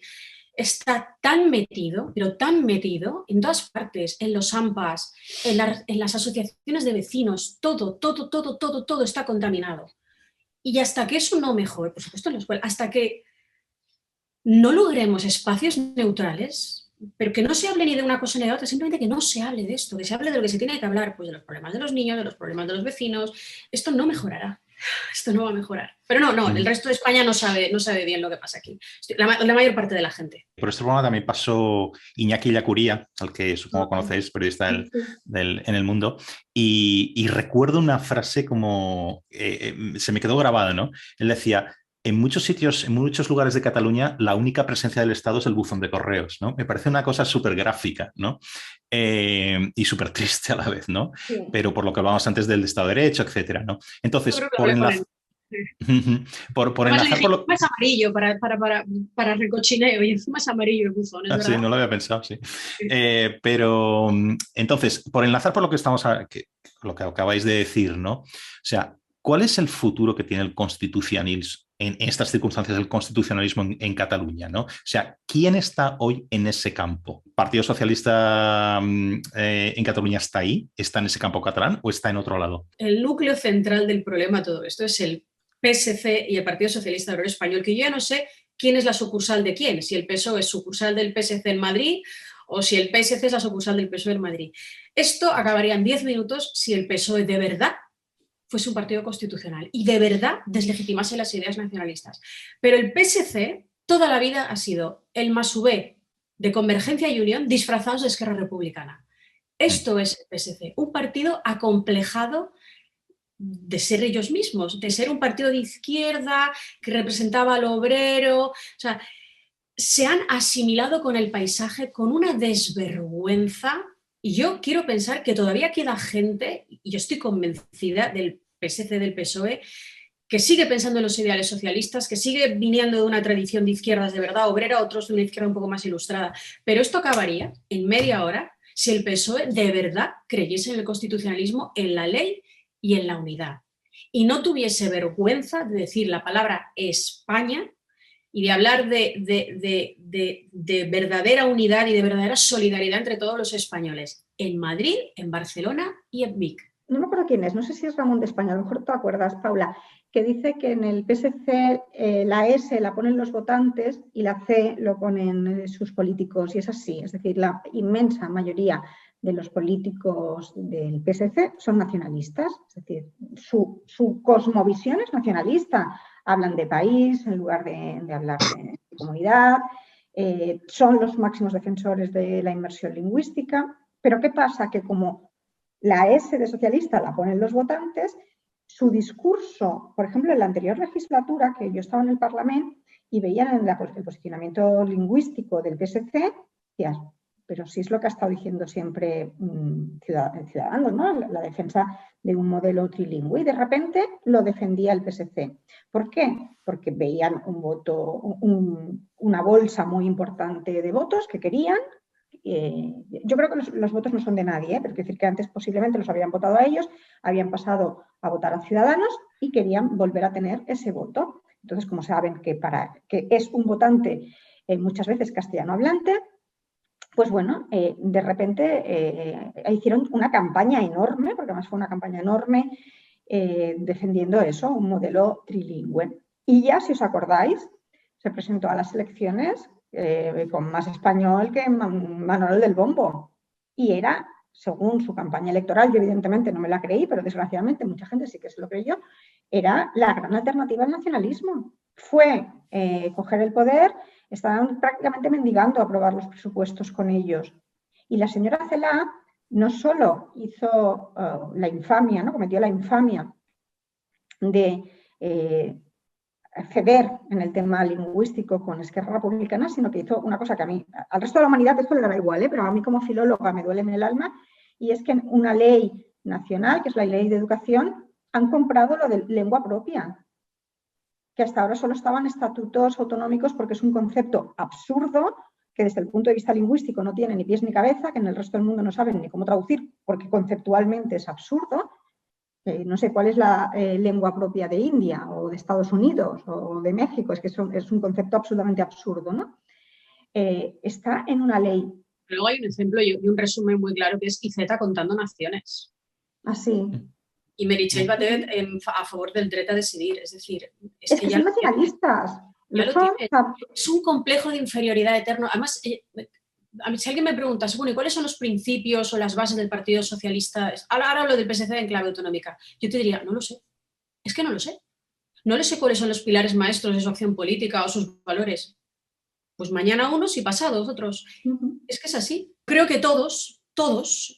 está tan metido, pero tan metido en todas partes, en los AMPAs, en las asociaciones de vecinos, todo está contaminado. Y hasta que eso no mejore, por supuesto en la escuela, hasta que no logremos espacios neutrales, pero que no se hable ni de una cosa ni de otra, simplemente que no se hable de esto, que se hable de lo que se tiene que hablar, pues de los problemas de los niños, de los problemas de los vecinos, esto no mejorará. Esto no va a mejorar. Pero no, el resto de España no sabe bien lo que pasa aquí. La mayor parte de la gente. Por este programa también pasó Iñaki Llacuría, al que supongo conocéis, periodista en El Mundo, y recuerdo una frase como se me quedó grabada, ¿no? Él decía: en muchos sitios, en muchos lugares de Cataluña, la única presencia del Estado es el buzón de correos, ¿no? Me parece una cosa súper gráfica, ¿no? Y súper triste a la vez, ¿no? Sí. Pero por lo que hablábamos antes del Estado de Derecho, etcétera, ¿no? Entonces, por enlazar... por enlazar por lo... Es amarillo para recochineo y encima es amarillo el buzón, ¿es verdad? Sí, no lo había pensado, sí. Pero entonces, por enlazar por lo que lo que acabáis de decir, ¿no? O sea, ¿cuál es el futuro que tiene el constitucionalismo en estas circunstancias, el constitucionalismo en Cataluña, ¿no? O sea, ¿quién está hoy en ese campo? ¿El Partido Socialista en Cataluña está ahí? ¿Está en ese campo catalán o está en otro lado? El núcleo central del problema de todo esto es el PSC y el Partido Socialista Obrero Español, que yo ya no sé quién es la sucursal de quién, si el PSOE es sucursal del PSC en Madrid o si el PSC es la sucursal del PSOE en Madrid. Esto acabaría en 10 minutos si el PSOE de verdad fuese un partido constitucional y de verdad deslegitimase las ideas nacionalistas. Pero el PSC toda la vida ha sido el +V de Convergencia y Unión disfrazados de Esquerra Republicana. Esto es el PSC, un partido acomplejado de ser ellos mismos, de ser un partido de izquierda que representaba al obrero. O sea, se han asimilado con el paisaje con una desvergüenza. Y yo quiero pensar que todavía queda gente, y yo estoy convencida del PSC, del PSOE, que sigue pensando en los ideales socialistas, que sigue viniendo de una tradición de izquierdas de verdad obrera, otros de una izquierda un poco más ilustrada. Pero esto acabaría en media hora si el PSOE de verdad creyese en el constitucionalismo, en la ley y en la unidad. Y no tuviese vergüenza de decir la palabra España y de hablar de verdadera unidad y de verdadera solidaridad entre todos los españoles, en Madrid, en Barcelona y en Vic. No me acuerdo quién es, no sé si es Ramón de España, a lo mejor te acuerdas, Paula, que dice que en el PSC la S la ponen los votantes y la C lo ponen sus políticos, y es así, es decir, la inmensa mayoría de los políticos del PSC son nacionalistas, es decir, su cosmovisión es nacionalista. Hablan de país en lugar de hablar de comunidad, son los máximos defensores de la inmersión lingüística, pero ¿qué pasa? Que como la S de socialista la ponen los votantes, su discurso, por ejemplo, en la anterior legislatura, que yo estaba en el Parlamento y veían en el posicionamiento lingüístico del PSC, decías, pero sí es lo que ha estado diciendo siempre Ciudadanos, ¿no? La defensa de un modelo trilingüe, y de repente lo defendía el PSC. ¿Por qué? Porque veían una bolsa muy importante de votos que querían. Yo creo que los votos no son de nadie, pero quiero decir que antes posiblemente los habían votado a ellos, habían pasado a votar a Ciudadanos y querían volver a tener ese voto. Entonces, como saben que es un votante muchas veces castellano hablante, pues bueno, de repente hicieron una campaña enorme, porque además fue una campaña enorme, defendiendo eso, un modelo trilingüe. Y ya, si os acordáis, se presentó a las elecciones con más español que Manuel del Bombo. Y era, según su campaña electoral, yo evidentemente no me la creí, pero desgraciadamente mucha gente sí que se lo creyó, era la gran alternativa al nacionalismo. Fue coger el poder, estaban prácticamente mendigando aprobar los presupuestos con ellos. Y la señora Celaá no solo hizo la infamia, ¿no? Cometió la infamia de ceder en el tema lingüístico con Esquerra Republicana, sino que hizo una cosa que a mí, al resto de la humanidad esto le da igual, pero a mí como filóloga me duele en el alma, y es que en una ley nacional, que es la Ley de Educación, han comprado lo de lengua propia, que hasta ahora solo estaban estatutos autonómicos porque es un concepto absurdo que desde el punto de vista lingüístico no tiene ni pies ni cabeza, que en el resto del mundo no saben ni cómo traducir porque conceptualmente es absurdo. No sé cuál es la lengua propia de India o de Estados Unidos o de México, es que es un concepto absolutamente absurdo, ¿no? Está en una ley. Luego hay un ejemplo y un resumen muy claro que es IZ contando naciones. Así. Y Meritxell Batet a favor del dret a decidir, es decir... Es que son nacionalistas. Es un complejo de inferioridad eterno. Además, a mí, si alguien me pregunta, bueno, ¿y cuáles son los principios o las bases del Partido Socialista? Ahora hablo del PSC en clave autonómica. Yo te diría, no lo sé. Es que no lo sé. No lo sé cuáles son los pilares maestros de su acción política o sus valores. Pues mañana unos y pasados otros. Es que es así. Creo que todos,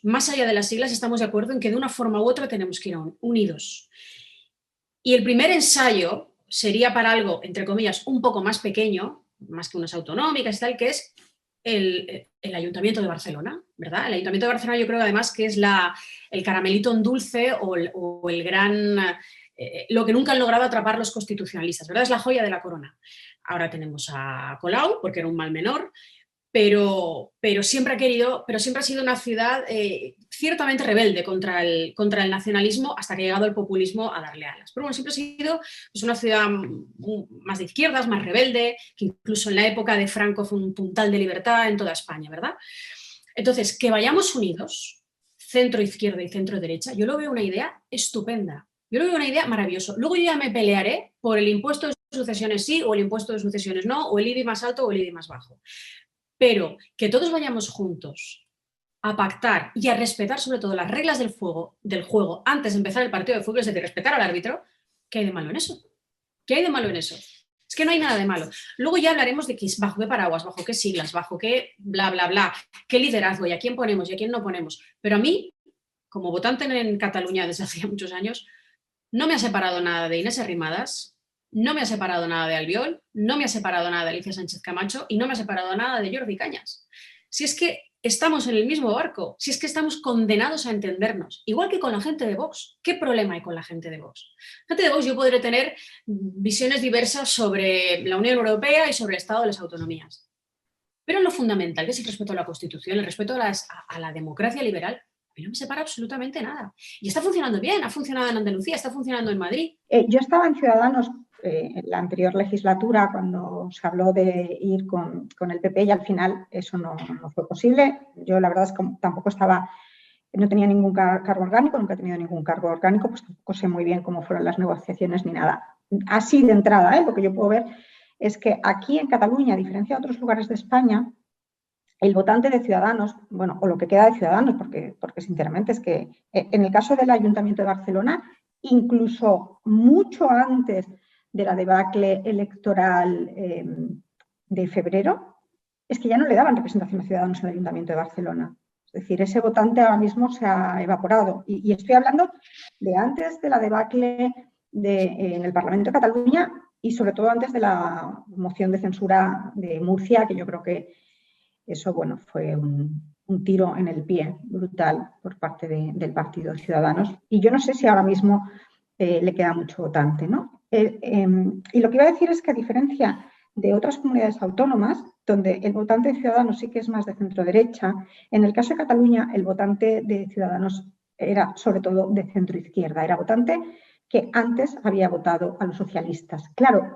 más allá de las siglas, estamos de acuerdo en que de una forma u otra tenemos que ir unidos. Y el primer ensayo sería para algo, entre comillas, un poco más pequeño, más que unas autonómicas y tal, que es el Ayuntamiento de Barcelona, ¿verdad? El Ayuntamiento de Barcelona yo creo además que es el caramelito en dulce o el gran... lo que nunca han logrado atrapar los constitucionalistas, ¿verdad? Es la joya de la corona. Ahora tenemos a Colau, porque era un mal menor, pero siempre ha sido una ciudad ciertamente rebelde contra el nacionalismo hasta que ha llegado el populismo a darle alas. Pero bueno, siempre ha sido pues, una ciudad más de izquierdas, más rebelde, que incluso en la época de Franco fue un puntal de libertad en toda España, ¿verdad? Entonces, que vayamos unidos, centro-izquierda y centro-derecha, yo lo veo una idea estupenda. Yo lo veo una idea maravillosa. Luego yo ya me pelearé por el impuesto de sucesiones sí o el impuesto de sucesiones no, o el IBI más alto o el IBI más bajo. Pero que todos vayamos juntos a pactar y a respetar sobre todo las reglas del juego antes de empezar el partido de fútbol, es decir, respetar al árbitro, ¿qué hay de malo en eso? ¿Qué hay de malo en eso? Es que no hay nada de malo. Luego ya hablaremos de bajo qué paraguas, bajo qué siglas, bajo qué bla, bla, bla, qué liderazgo y a quién ponemos y a quién no ponemos. Pero a mí, como votante en Cataluña desde hace muchos años, no me ha separado nada de Inés Arrimadas, no me ha separado nada de Albiol, no me ha separado nada de Alicia Sánchez Camacho y no me ha separado nada de Jordi Cañas. Si es que estamos en el mismo barco, si es que estamos condenados a entendernos, igual que con la gente de Vox. ¿Qué problema hay con la gente de Vox? La gente de Vox yo podré tener visiones diversas sobre la Unión Europea y sobre el Estado de las autonomías. Pero en lo fundamental, que es el respeto a la Constitución, el respeto a la democracia liberal, a mí no me separa absolutamente nada. Y está funcionando bien, ha funcionado en Andalucía, está funcionando en Madrid. Yo estaba en Ciudadanos en la anterior legislatura cuando se habló de ir con el PP y al final eso no fue posible. Yo la verdad es que tampoco no tenía ningún cargo orgánico, nunca he tenido ningún cargo orgánico, pues tampoco sé muy bien cómo fueron las negociaciones ni nada. Así de entrada, lo que yo puedo ver es que aquí en Cataluña, a diferencia de otros lugares de España, el votante de Ciudadanos, bueno, o lo que queda de Ciudadanos, porque sinceramente es que en el caso del Ayuntamiento de Barcelona, incluso mucho antes de la debacle electoral de febrero, es que ya no le daban representación a Ciudadanos en el Ayuntamiento de Barcelona. Es decir, ese votante ahora mismo se ha evaporado. Y estoy hablando de antes de la debacle en el Parlamento de Cataluña y sobre todo antes de la moción de censura de Murcia, que yo creo que Eso, bueno, fue un tiro en el pie brutal por parte del Partido de Ciudadanos. Y yo no sé si ahora mismo le queda mucho votante, ¿no? Y lo que iba a decir es que, a diferencia de otras comunidades autónomas, donde el votante de Ciudadanos sí que es más de centro-derecha, en el caso de Cataluña el votante de Ciudadanos era sobre todo de centro-izquierda, era votante que antes había votado a los socialistas. Claro,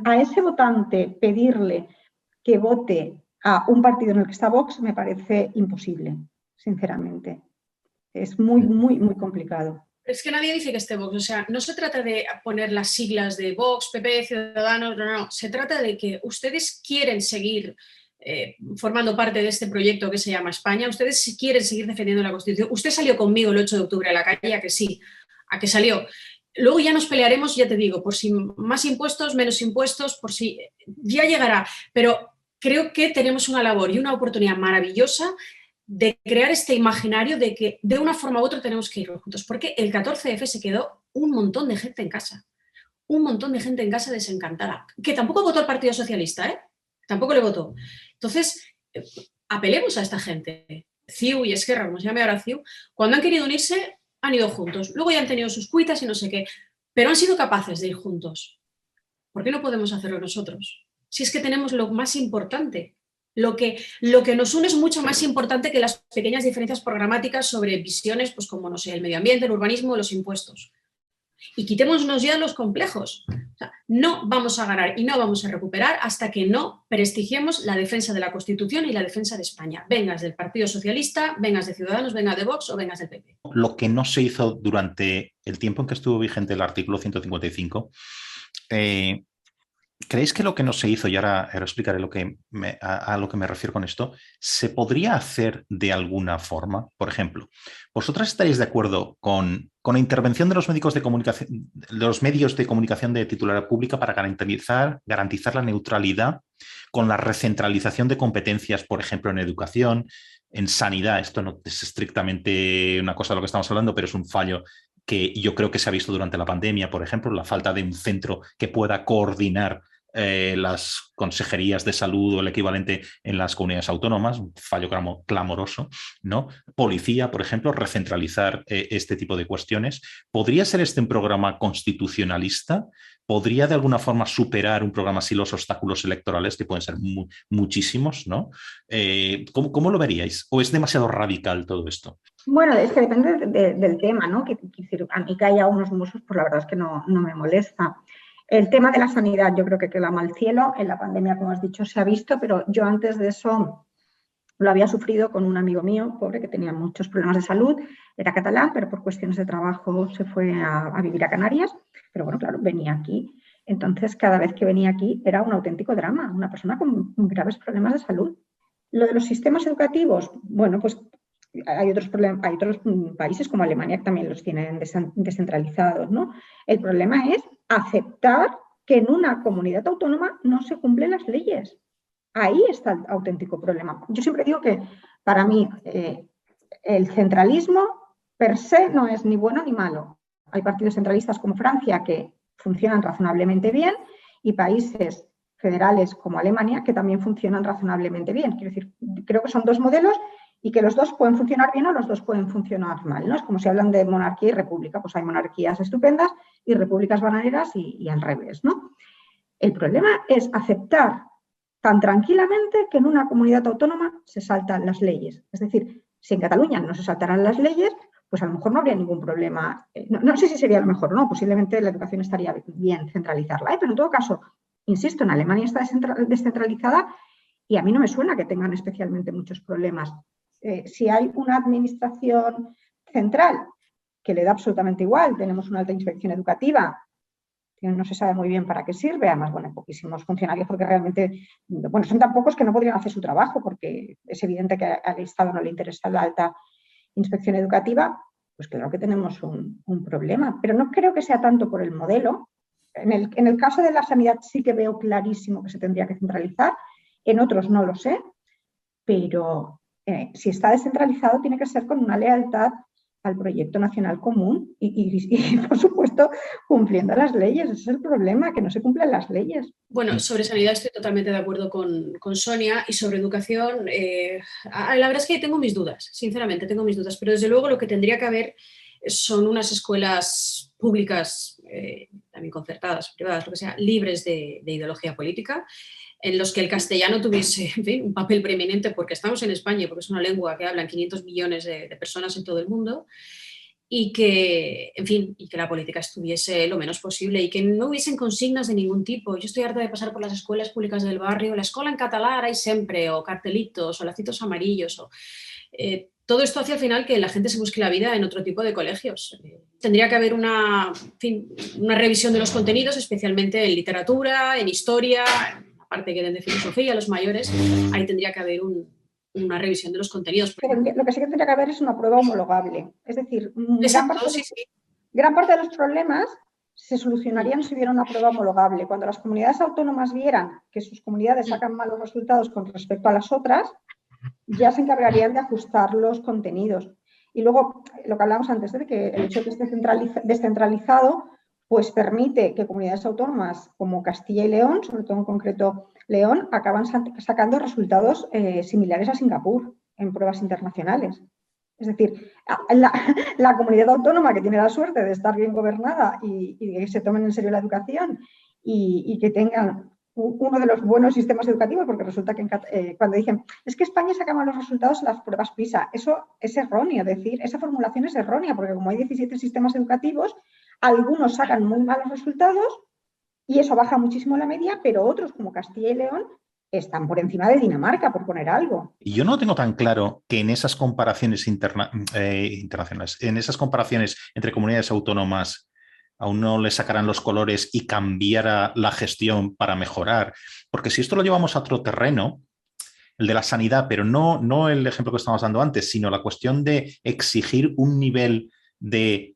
a ese votante pedirle que vote a un partido en el que está Vox me parece imposible, sinceramente. Es muy, muy, muy complicado. Es que nadie dice que esté Vox, o sea, no se trata de poner las siglas de Vox, PP, Ciudadanos, no, se trata de que ustedes quieren seguir formando parte de este proyecto que se llama España, ustedes quieren seguir defendiendo la Constitución. Usted salió conmigo el 8 de octubre a la calle, a que sí, a que salió. Luego ya nos pelearemos, ya te digo, por si más impuestos, menos impuestos, por si ya llegará, pero creo que tenemos una labor y una oportunidad maravillosa de crear este imaginario de que de una forma u otra tenemos que ir juntos, porque el 14F se quedó un montón de gente en casa, desencantada, que tampoco votó al Partido Socialista, tampoco le votó. Entonces, apelemos a esta gente, CiU y Esquerra, como se llame ahora CiU, cuando han querido unirse, han ido juntos, luego ya han tenido sus cuitas y no sé qué, pero han sido capaces de ir juntos. ¿Por qué no podemos hacerlo nosotros? Si es que tenemos lo más importante. Lo que nos une es mucho más importante que las pequeñas diferencias programáticas sobre visiones, pues como, no sé, el medio ambiente, el urbanismo, los impuestos. Y quitémonos ya los complejos. O sea, no vamos a ganar y no vamos a recuperar hasta que no prestigiemos la defensa de la Constitución y la defensa de España. Vengas del Partido Socialista, vengas de Ciudadanos, vengas de Vox o vengas del PP. Lo que no se hizo durante el tiempo en que estuvo vigente el artículo 155, ¿creéis que lo que no se hizo, y ahora explicaré a lo que me refiero con esto, se podría hacer de alguna forma? Por ejemplo, ¿vosotras estaréis de acuerdo con la intervención de los medios de comunicación de titularidad pública para garantizar la neutralidad con la recentralización de competencias, por ejemplo, en educación, en sanidad? Esto no es estrictamente una cosa de lo que estamos hablando, pero es un fallo que yo creo que se ha visto durante la pandemia, por ejemplo, la falta de un centro que pueda coordinar las consejerías de salud o el equivalente en las comunidades autónomas, un fallo clamoroso, ¿no? Policía, por ejemplo, recentralizar este tipo de cuestiones. ¿Podría ser este un programa constitucionalista? ¿Podría de alguna forma superar un programa así los obstáculos electorales, que pueden ser muchísimos, ¿no? ¿Cómo lo veríais? ¿O es demasiado radical todo esto? Bueno, es que depende del tema, ¿no? A mí que haya unos musos, pues la verdad es que no me molesta. El tema de la sanidad yo creo que clama al cielo. En la pandemia, como has dicho, se ha visto, pero yo antes de eso lo había sufrido con un amigo mío, pobre, que tenía muchos problemas de salud. Era catalán, pero por cuestiones de trabajo se fue a vivir a Canarias. Pero bueno, claro, venía aquí. Entonces, cada vez que venía aquí era un auténtico drama, una persona con graves problemas de salud. Lo de los sistemas educativos, bueno, pues hay otros países como Alemania que también los tienen descentralizados, ¿no? El problema es aceptar que en una comunidad autónoma no se cumplen las leyes. Ahí está el auténtico problema. Yo siempre digo que para mí el centralismo per se no es ni bueno ni malo. Hay partidos centralistas como Francia que funcionan razonablemente bien y países federales como Alemania que también funcionan razonablemente bien. Quiero decir, creo que son dos modelos y que los dos pueden funcionar bien o los dos pueden funcionar mal, ¿no? Es como si hablan de monarquía y república, pues hay monarquías estupendas y repúblicas bananeras y al revés, ¿no? El problema es aceptar tan tranquilamente que en una comunidad autónoma se saltan las leyes. Es decir, si en Cataluña no se saltaran las leyes, pues a lo mejor no habría ningún problema. No sé si sería lo mejor o no, posiblemente la educación estaría bien centralizarla, pero en todo caso, insisto, en Alemania está descentralizada y a mí no me suena que tengan especialmente muchos problemas. Si hay una administración central que le da absolutamente igual, tenemos una alta inspección educativa, que no se sabe muy bien para qué sirve, además, bueno, hay poquísimos funcionarios porque realmente, bueno, son tan pocos que no podrían hacer su trabajo porque es evidente que al Estado no le interesa la alta inspección educativa, pues claro que tenemos un problema, pero no creo que sea tanto por el modelo. En el caso de la sanidad sí que veo clarísimo que se tendría que centralizar, en otros no lo sé, pero si está descentralizado tiene que ser con una lealtad al proyecto nacional común y, por supuesto, cumpliendo las leyes. Ese es el problema, que no se cumplen las leyes. Bueno, sobre sanidad estoy totalmente de acuerdo con Sonia, y sobre educación, la verdad es que tengo mis dudas, sinceramente tengo mis dudas, pero desde luego lo que tendría que haber son unas escuelas públicas, también concertadas, privadas, lo que sea, libres de ideología política, en los que el castellano tuviese, en fin, un papel preeminente, porque estamos en España, porque es una lengua que hablan 500 millones de personas en todo el mundo, y que, en fin, y que la política estuviese lo menos posible y que no hubiesen consignas de ningún tipo. Yo estoy harta de pasar por las escuelas públicas del barrio, la escuela en catalán hay siempre, o cartelitos, o lacitos amarillos, o... todo esto hace al final que la gente se busque la vida en otro tipo de colegios. Tendría que haber una revisión de los contenidos, especialmente en literatura, en historia, aparte que de filosofía, los mayores, ahí tendría que haber una revisión de los contenidos. Pero lo que sí que tendría que haber es una prueba homologable. Es decir, Exacto, gran parte de los problemas se solucionarían si hubiera una prueba homologable. Cuando las comunidades autónomas vieran que sus comunidades sacan malos resultados con respecto a las otras, ya se encargarían de ajustar los contenidos. Y luego, lo que hablábamos antes, de que el hecho de que esté descentralizado, pues permite que comunidades autónomas como Castilla y León, sobre todo en concreto León, acaban sacando resultados similares a Singapur en pruebas internacionales. Es decir, la comunidad autónoma que tiene la suerte de estar bien gobernada y que se tomen en serio la educación y que tengan uno de los buenos sistemas educativos, porque resulta que cuando dicen es que España saca malos resultados en las pruebas PISA, eso es erróneo, es decir, esa formulación es errónea, porque como hay 17 sistemas educativos, algunos sacan muy malos resultados y eso baja muchísimo la media, pero otros, como Castilla y León, están por encima de Dinamarca, por poner algo. Y yo no tengo tan claro que en esas comparaciones internacionales, en esas comparaciones entre comunidades autónomas, a uno le sacarán los colores y cambiara la gestión para mejorar. Porque si esto lo llevamos a otro terreno, el de la sanidad, pero no el ejemplo que estábamos dando antes, sino la cuestión de exigir un nivel de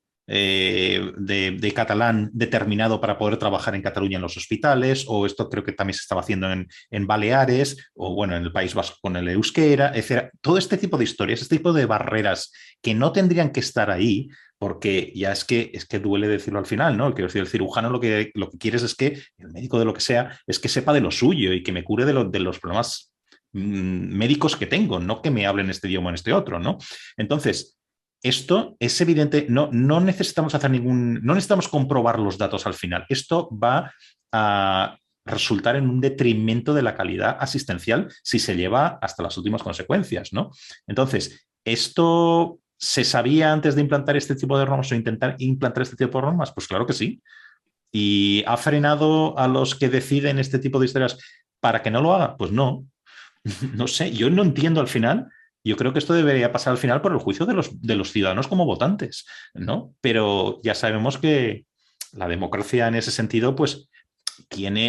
catalán determinado para poder trabajar en Cataluña en los hospitales, o esto creo que también se estaba haciendo en Baleares, o bueno, en el País Vasco con el euskera, etc. Todo este tipo de historias, este tipo de barreras que no tendrían que estar ahí, porque ya es que duele decirlo al final, ¿no? Quiero decir, el cirujano lo que quieres es que, el médico de lo que sea, es que sepa de lo suyo y que me cure de los problemas médicos que tengo, no que me hablen este idioma o en este otro, ¿no? Entonces, esto es evidente, no necesitamos no necesitamos comprobar los datos al final. Esto va a resultar en un detrimento de la calidad asistencial si se lleva hasta las últimas consecuencias, ¿no? Entonces, ¿esto se sabía antes de implantar este tipo de normas o intentar implantar este tipo de normas? Pues claro que sí. ¿Y ha frenado a los que deciden este tipo de historias para que no lo haga? Pues no. No sé, yo no entiendo al final. Yo creo que esto debería pasar al final por el juicio de los ciudadanos como votantes, ¿no? Pero ya sabemos que la democracia en ese sentido, pues,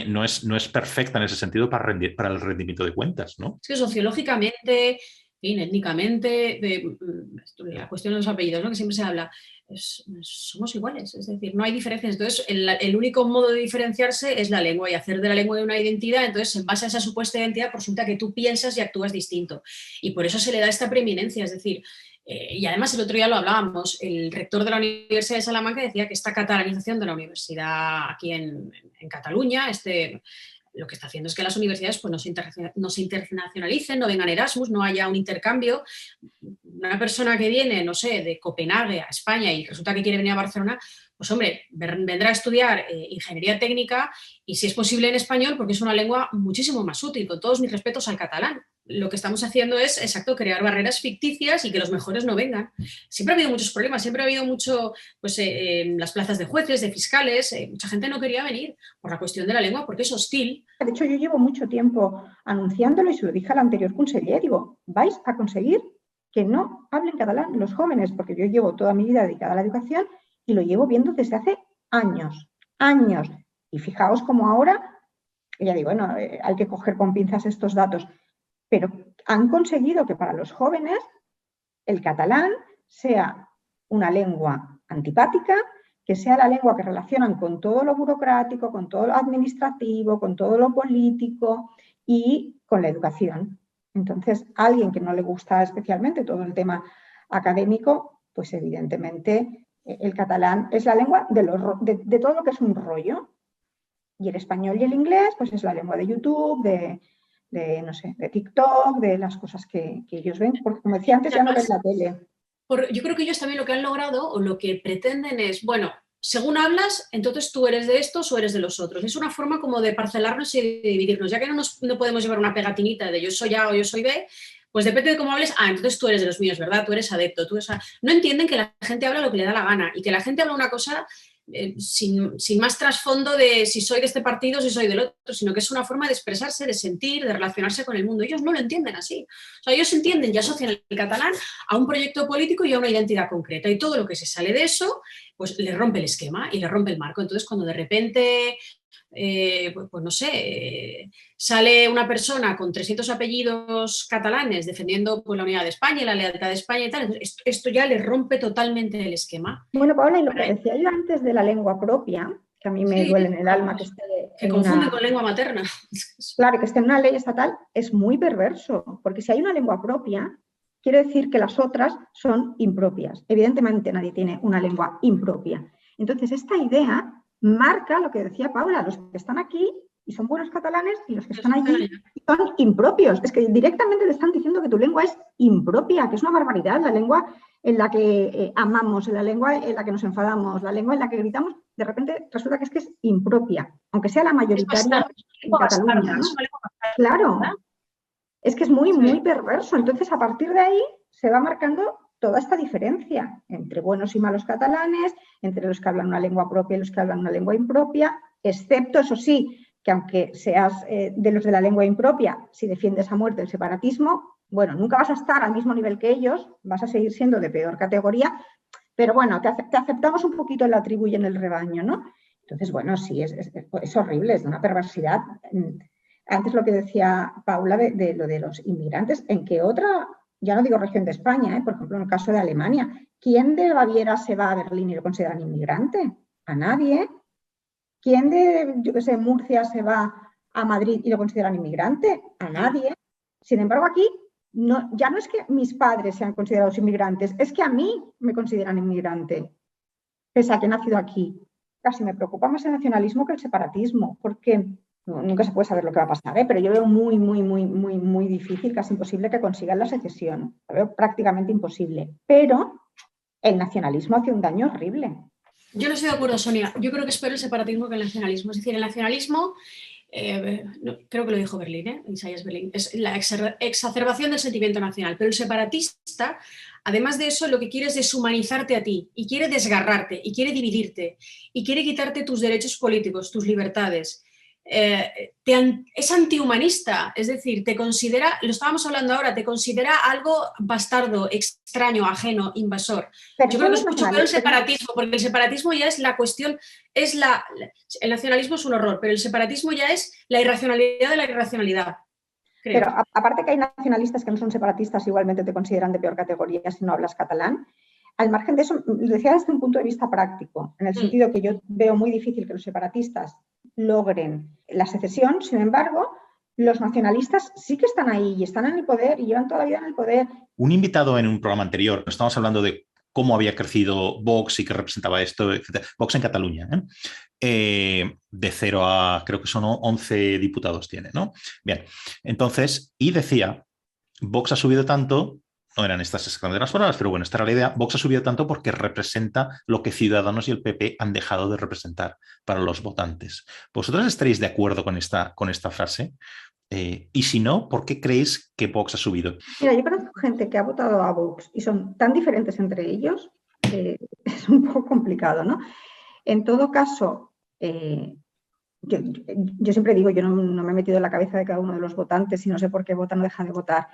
no es perfecta en ese sentido para el rendimiento de cuentas, ¿no? Es que sociológicamente, étnicamente, la cuestión de los apellidos, ¿no? Que siempre se habla, somos iguales, es decir, no hay diferencias. Entonces, el único modo de diferenciarse es la lengua y hacer de la lengua una identidad. Entonces, en base a esa supuesta identidad, resulta que tú piensas y actúas distinto. Y por eso se le da esta preeminencia, es decir, y además el otro día lo hablábamos, el rector de la Universidad de Salamanca decía que esta catalanización de la universidad aquí en Cataluña, lo que está haciendo es que las universidades pues, no se internacionalicen, no vengan Erasmus, no haya un intercambio. Una persona que viene, no sé, de Copenhague a España y resulta que quiere venir a Barcelona, pues hombre, vendrá a estudiar ingeniería técnica y si es posible en español porque es una lengua muchísimo más útil, con todos mis respetos al catalán. Lo que estamos haciendo es, exacto, crear barreras ficticias y que los mejores no vengan. Siempre ha habido muchos problemas, siempre ha habido mucho, pues las plazas de jueces, de fiscales, mucha gente no quería venir por la cuestión de la lengua porque es hostil. De hecho, yo llevo mucho tiempo anunciándolo y se lo dije al anterior conseller, digo, vais a conseguir que no hablen catalán los jóvenes, porque yo llevo toda mi vida dedicada a la educación y lo llevo viendo desde hace años. Y fijaos como ahora, ya digo, bueno, hay que coger con pinzas estos datos, pero han conseguido que para los jóvenes el catalán sea una lengua antipática, que sea la lengua que relacionan con todo lo burocrático, con todo lo administrativo, con todo lo político y con la educación. Entonces, a alguien que no le gusta especialmente todo el tema académico, pues evidentemente el catalán es la lengua de todo lo que es un rollo. Y el español y el inglés, pues es la lengua de YouTube, no sé, de TikTok, de las cosas que ellos ven, porque como decía antes, ya no ven la tele. Yo creo que ellos también lo que han logrado o lo que pretenden es, bueno, según hablas, entonces tú eres de estos o eres de los otros. Es una forma como de parcelarnos y de dividirnos. Ya que no podemos llevar una pegatinita de yo soy A o yo soy B, pues depende de cómo hables, entonces tú eres de los míos, ¿verdad? Tú eres adepto. No entienden que la gente habla lo que le da la gana y que la gente habla una cosa sin más trasfondo de si soy de este partido o si soy del otro, sino que es una forma de expresarse, de sentir, de relacionarse con el mundo. Ellos no lo entienden así. O sea, ellos entienden y asocian el catalán a un proyecto político y a una identidad concreta. Y todo lo que se sale de eso, pues le rompe el esquema y le rompe el marco. Entonces, cuando de repente... pues no sé, sale una persona con 300 apellidos catalanes defendiendo pues, la unidad de España y la lealtad de España y tal, entonces esto ya le rompe totalmente el esquema. Bueno, Paula, y lo que decía yo antes de la lengua propia, que a mí me duele en el alma que esté que confunde con lengua materna. Claro, que esté en una ley estatal es muy perverso, porque si hay una lengua propia, quiere decir que las otras son impropias. Evidentemente nadie tiene una lengua impropia. Entonces, esta idea marca lo que decía Paula, los que están aquí y son buenos catalanes y los que están allí son impropios. Es que directamente le están diciendo que tu lengua es impropia, que es una barbaridad. La lengua en la que amamos, la lengua en la que nos enfadamos, la lengua en la que gritamos, de repente resulta que es impropia, aunque sea la mayoritaria en Cataluña, ¿no? Claro, es que es muy, muy perverso. Entonces, a partir de ahí se va marcando toda esta diferencia entre buenos y malos catalanes, entre los que hablan una lengua propia y los que hablan una lengua impropia, excepto, eso sí, que aunque seas de los de la lengua impropia, si defiendes a muerte el separatismo, bueno, nunca vas a estar al mismo nivel que ellos, vas a seguir siendo de peor categoría, pero bueno, te aceptamos un poquito en la tribu y en el rebaño, ¿no? Entonces, bueno, sí, es horrible, es de una perversidad. Antes lo que decía Paula de lo de los inmigrantes, ¿en qué otra, ya no digo región de España, por ejemplo, en el caso de Alemania, ¿quién de Baviera se va a Berlín y lo consideran inmigrante? A nadie. ¿Quién de, yo qué sé, Murcia se va a Madrid y lo consideran inmigrante? A nadie. Sin embargo, aquí ya no es que mis padres sean considerados inmigrantes, es que a mí me consideran inmigrante, pese a que he nacido aquí. Casi me preocupa más el nacionalismo que el separatismo, porque nunca se puede saber lo que va a pasar, pero yo veo muy, muy, muy, muy, muy difícil, casi imposible que consigan la secesión. Lo veo prácticamente imposible. Pero el nacionalismo hace un daño horrible. Yo no estoy de acuerdo, Sonia. Yo creo que es peor el separatismo que el nacionalismo. Es decir, el nacionalismo, creo que lo dijo Berlín, Isaias Berlin, es la exacerbación del sentimiento nacional. Pero el separatista, además de eso, lo que quiere es deshumanizarte a ti y quiere desgarrarte y quiere dividirte y quiere quitarte tus derechos políticos, tus libertades. Es antihumanista, es decir, te considera, lo estábamos hablando ahora, te considera algo bastardo, extraño, ajeno, invasor. Pero yo creo que es mucho peor el separatismo, porque el separatismo ya es la cuestión, el nacionalismo es un horror, pero el separatismo ya es la irracionalidad de la irracionalidad. Creo. Pero aparte que hay nacionalistas que no son separatistas, igualmente te consideran de peor categoría si no hablas catalán. Al margen de eso, lo decía desde un punto de vista práctico, en el sentido que yo veo muy difícil que los separatistas logren la secesión. Sin embargo, los nacionalistas sí que están ahí y están en el poder y llevan toda la vida en el poder. Un invitado en un programa anterior, estamos hablando de cómo había crecido Vox y qué representaba esto, etc. Vox en Cataluña, de 0 a, creo que son 11 diputados tiene, ¿no? Bien, entonces, y decía, Vox ha subido tanto, no eran estas escaleras palabras, pero bueno, esta era la idea, Vox ha subido tanto porque representa lo que Ciudadanos y el PP han dejado de representar para los votantes. ¿Vosotros estaréis de acuerdo con esta frase? Y si no, ¿por qué creéis que Vox ha subido? Mira, yo conozco gente que ha votado a Vox y son tan diferentes entre ellos, es un poco complicado, ¿no? En todo caso, yo siempre digo, yo no me he metido en la cabeza de cada uno de los votantes y no sé por qué votan o dejan de votar.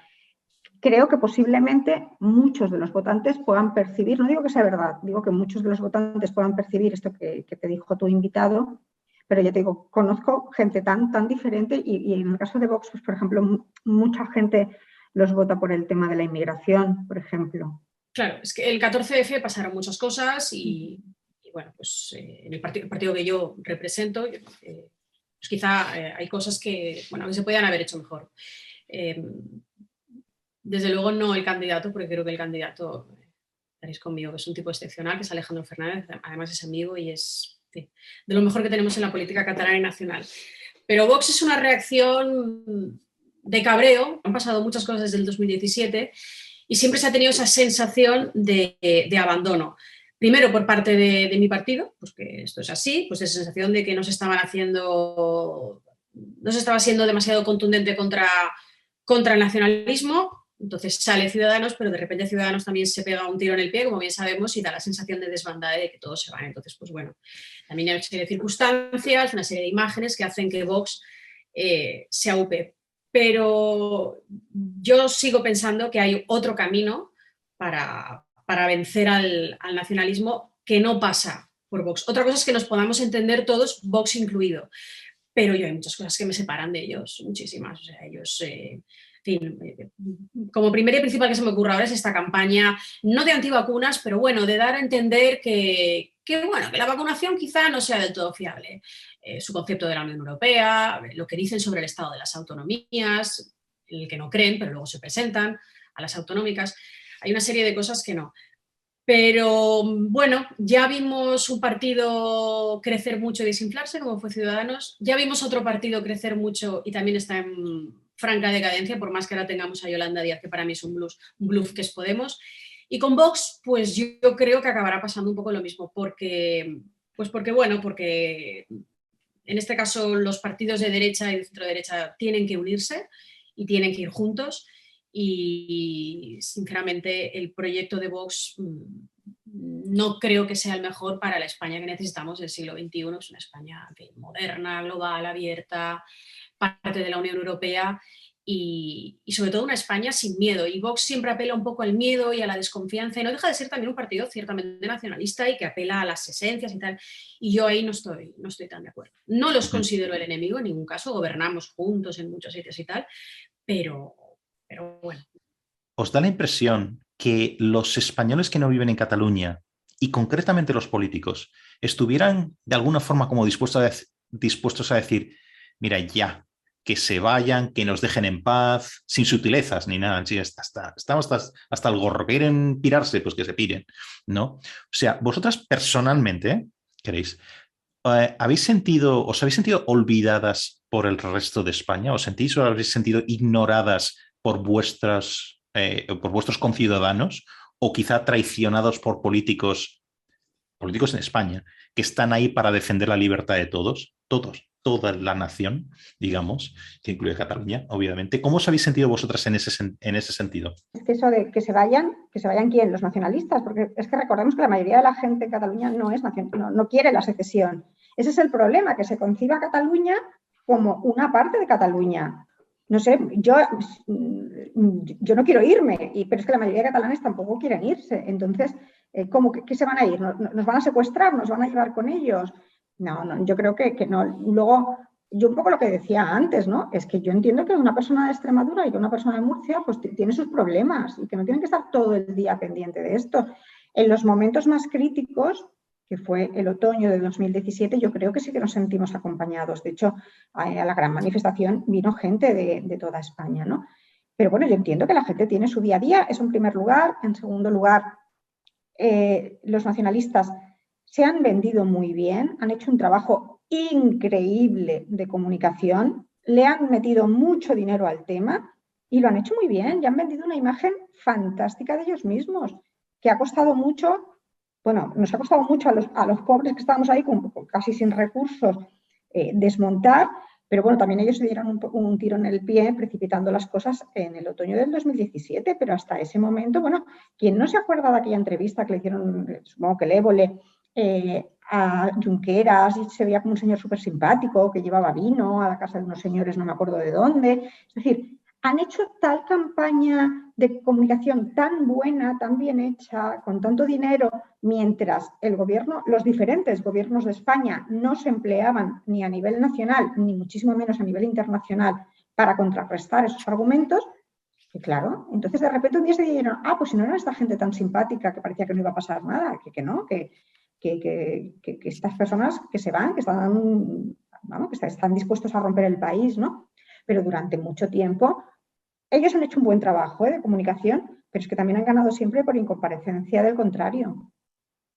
Creo que posiblemente muchos de los votantes puedan percibir, no digo que sea verdad, digo que muchos de los votantes puedan percibir esto que te dijo tu invitado, pero yo te digo, conozco gente tan diferente y en el caso de Vox, pues, por ejemplo, mucha gente los vota por el tema de la inmigración, por ejemplo. Claro, es que el 14F pasaron muchas cosas y bueno, pues en el partido que yo represento, pues quizá hay cosas que se podían haber hecho mejor. Desde luego no el candidato, porque creo que el candidato estaréis conmigo, que es un tipo excepcional, que es Alejandro Fernández, además es amigo y es de lo mejor que tenemos en la política catalana y nacional. Pero Vox es una reacción de cabreo, han pasado muchas cosas desde el 2017 y siempre se ha tenido esa sensación de abandono. Primero por parte de mi partido, pues que esto es así, pues esa sensación de que no se estaba siendo demasiado contundente contra el nacionalismo. Entonces sale Ciudadanos, pero de repente Ciudadanos también se pega un tiro en el pie, como bien sabemos, y da la sensación de desbandada de que todos se van. Entonces, pues bueno, también hay una serie de circunstancias, una serie de imágenes que hacen que Vox se aupe. Pero yo sigo pensando que hay otro camino para vencer al nacionalismo que no pasa por Vox. Otra cosa es que nos podamos entender todos, Vox incluido, pero yo hay muchas cosas que me separan de ellos, muchísimas. O sea, ellos... en fin, como primera y principal que se me ocurre ahora es esta campaña, no de antivacunas, pero bueno, de dar a entender que la vacunación quizá no sea del todo fiable. Su concepto de la Unión Europea, lo que dicen sobre el estado de las autonomías, en el que no creen, pero luego se presentan a las autonómicas. Hay una serie de cosas que no. Pero bueno, ya vimos un partido crecer mucho y desinflarse, como fue Ciudadanos. Ya vimos otro partido crecer mucho y también está en franca decadencia, por más que ahora tengamos a Yolanda Díaz, que para mí es un bluff que es Podemos. Y con Vox, pues yo creo que acabará pasando un poco lo mismo, porque en este caso los partidos de derecha y de centro-derecha tienen que unirse y tienen que ir juntos. Y sinceramente el proyecto de Vox no creo que sea el mejor para la España que necesitamos del siglo XXI. Es una España moderna, global, abierta, parte de la Unión Europea y sobre todo una España sin miedo. Y Vox siempre apela un poco al miedo y a la desconfianza y no deja de ser también un partido ciertamente nacionalista y que apela a las esencias y tal. Y yo ahí no estoy tan de acuerdo. No los considero el enemigo en ningún caso, gobernamos juntos en muchos sitios y tal, pero bueno. ¿Os da la impresión que los españoles que no viven en Cataluña y concretamente los políticos estuvieran de alguna forma como dispuestos a decir, mira, ya, que se vayan, que nos dejen en paz, sin sutilezas ni nada, sí, estamos hasta el gorro, que quieren pirarse, pues que se piren, ¿no? O sea, vosotras personalmente, ¿queréis? ¿Os habéis sentido olvidadas por el resto de España? ¿Os sentís o habéis sentido ignoradas por vuestros conciudadanos o quizá traicionados por políticos en España que están ahí para defender la libertad de toda la nación, digamos, que incluye Cataluña, obviamente? ¿Cómo os habéis sentido vosotras en ese sentido? Es que eso de que se vayan ¿quién? Los nacionalistas, porque es que recordemos que la mayoría de la gente en Cataluña no quiere la secesión. Ese es el problema, que se conciba Cataluña como una parte de Cataluña. No sé, yo no quiero irme, pero es que la mayoría de catalanes tampoco quieren irse. Entonces, ¿cómo que se van a ir? ¿Nos van a secuestrar? ¿Nos van a llevar con ellos? No, yo creo que no. Luego, yo un poco lo que decía antes, ¿no? Es que yo entiendo que una persona de Extremadura y que una persona de Murcia pues tiene sus problemas y que no tienen que estar todo el día pendiente de esto. En los momentos más críticos, que fue el otoño de 2017, yo creo que sí que nos sentimos acompañados. De hecho, a la gran manifestación vino gente de toda España, ¿no? Pero bueno, yo entiendo que la gente tiene su día a día, eso en primer lugar. En segundo lugar, los nacionalistas se han vendido muy bien, han hecho un trabajo increíble de comunicación, le han metido mucho dinero al tema y lo han hecho muy bien y han vendido una imagen fantástica de ellos mismos, que ha costado mucho. Bueno, nos ha costado mucho a los pobres que estábamos ahí casi sin recursos desmontar, pero bueno, también ellos se dieron un tiro en el pie precipitando las cosas en el otoño del 2017, pero hasta ese momento, bueno, quien no se acuerda de aquella entrevista que le hicieron, supongo que Évole, a Junqueras, y se veía como un señor súper simpático que llevaba vino a la casa de unos señores, no me acuerdo de dónde, es decir, han hecho tal campaña de comunicación tan buena, tan bien hecha, con tanto dinero, mientras los diferentes gobiernos de España no se empleaban ni a nivel nacional, ni muchísimo menos a nivel internacional para contrarrestar esos argumentos, que claro, entonces de repente un día se dijeron, pues si no era esta gente tan simpática que parecía que no iba a pasar nada, que no, que estas personas que se van, que están dispuestos a romper el país, ¿no? Pero durante mucho tiempo ellos han hecho un buen trabajo de comunicación, pero es que también han ganado siempre por incomparecencia del contrario.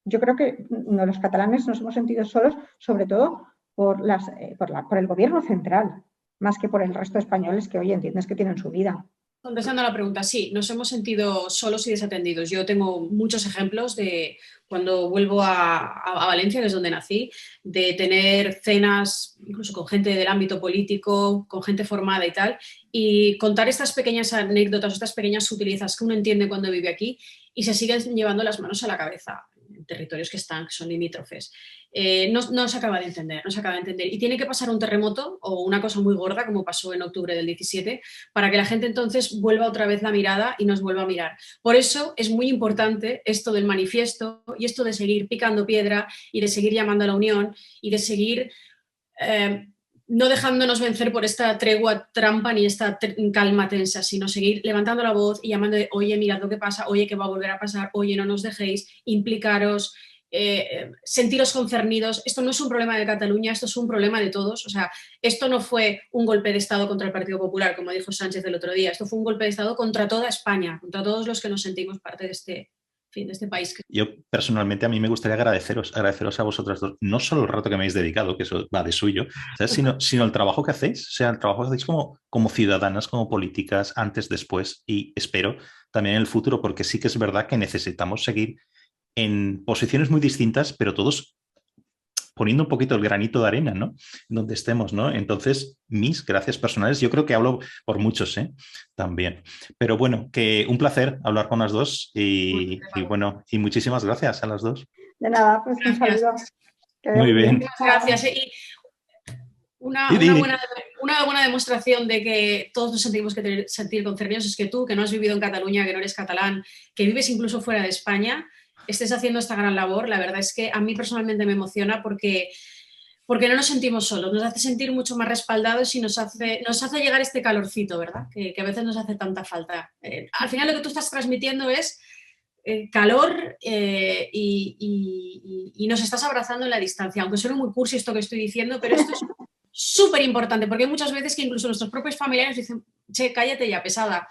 Yo creo que los catalanes nos hemos sentido solos, sobre todo por el gobierno central, más que por el resto de españoles que hoy entiendes que tienen su vida. Contestando a la pregunta, sí, nos hemos sentido solos y desatendidos. Yo tengo muchos ejemplos de cuando vuelvo a Valencia, que es donde nací, de tener cenas incluso con gente del ámbito político, con gente formada y tal, y contar estas pequeñas anécdotas, estas pequeñas sutilezas que uno entiende cuando vive aquí y se siguen llevando las manos a la cabeza en territorios que son limítrofes. No se acaba de entender, no se acaba de entender. Y tiene que pasar un terremoto o una cosa muy gorda, como pasó en octubre del 17, para que la gente entonces vuelva otra vez la mirada y nos vuelva a mirar. Por eso es muy importante esto del manifiesto y esto de seguir picando piedra y de seguir llamando a la unión y de seguir no dejándonos vencer por esta tregua trampa ni esta calma tensa, sino seguir levantando la voz y llamando de, oye, mirad lo que pasa, oye, que va a volver a pasar, oye, no nos dejéis, implicaros, sentiros concernidos. Esto no es un problema de Cataluña, esto es un problema de todos. O sea, esto no fue un golpe de Estado contra el Partido Popular, como dijo Sánchez el otro día, esto fue un golpe de Estado contra toda España, contra todos los que nos sentimos parte de este país. Yo personalmente a mí me gustaría agradeceros a vosotras dos, no solo el rato que me habéis dedicado, que eso va de suyo, ¿sabes? sino el trabajo que hacéis, o sea, el trabajo que hacéis como ciudadanas, como políticas, antes, después y espero también en el futuro, porque sí que es verdad que necesitamos seguir en posiciones muy distintas, pero todos poniendo un poquito el granito de arena, ¿no? Donde estemos, ¿no? Entonces, mis gracias personales, yo creo que hablo por muchos, también. Pero bueno, que un placer hablar con las dos y bueno, y muchísimas gracias a las dos. De nada, pues un saludo. Muy bien. Gracias. Y una buena demostración de que todos nos sentimos que sentir concernidos es que tú, que no has vivido en Cataluña, que no eres catalán, que vives incluso fuera de España, estés haciendo esta gran labor. La verdad es que a mí personalmente me emociona porque no nos sentimos solos, nos hace sentir mucho más respaldados y nos hace llegar este calorcito, ¿verdad? Que a veces nos hace tanta falta. Al final lo que tú estás transmitiendo es calor y nos estás abrazando en la distancia, aunque suene muy cursi esto que estoy diciendo, pero esto es súper importante, porque hay muchas veces que incluso nuestros propios familiares dicen, che, cállate ya, pesada.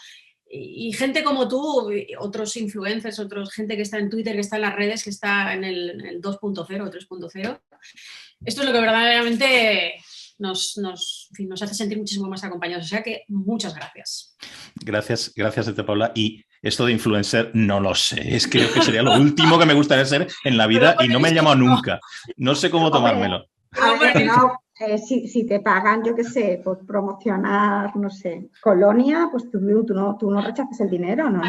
Y gente como tú, otros influencers, gente que está en Twitter, que está en las redes, que está en el 2.0 o 3.0, esto es lo que verdaderamente nos hace sentir muchísimo más acompañados. O sea que muchas gracias. Gracias, Paula. Y esto de influencer, no lo sé. Creo que sería lo último que me gustaría ser en la vida y no me he llamado nunca. No sé cómo tomármelo. Si te pagan, yo qué sé, por promocionar, no sé, Colonia, pues tú no rechazas el dinero, ¿no?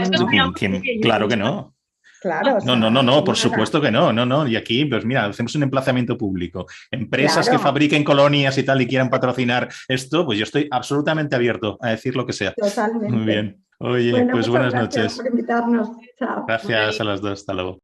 Claro que no. Claro. No, por supuesto que no. Y aquí, pues mira, hacemos un emplazamiento público. Empresas que fabriquen colonias y tal y quieran patrocinar esto, pues yo estoy absolutamente abierto a decir lo que sea. Totalmente. Muy bien. Oye, pues buenas noches. Gracias por invitarnos. Chao. Gracias a las dos. Hasta luego.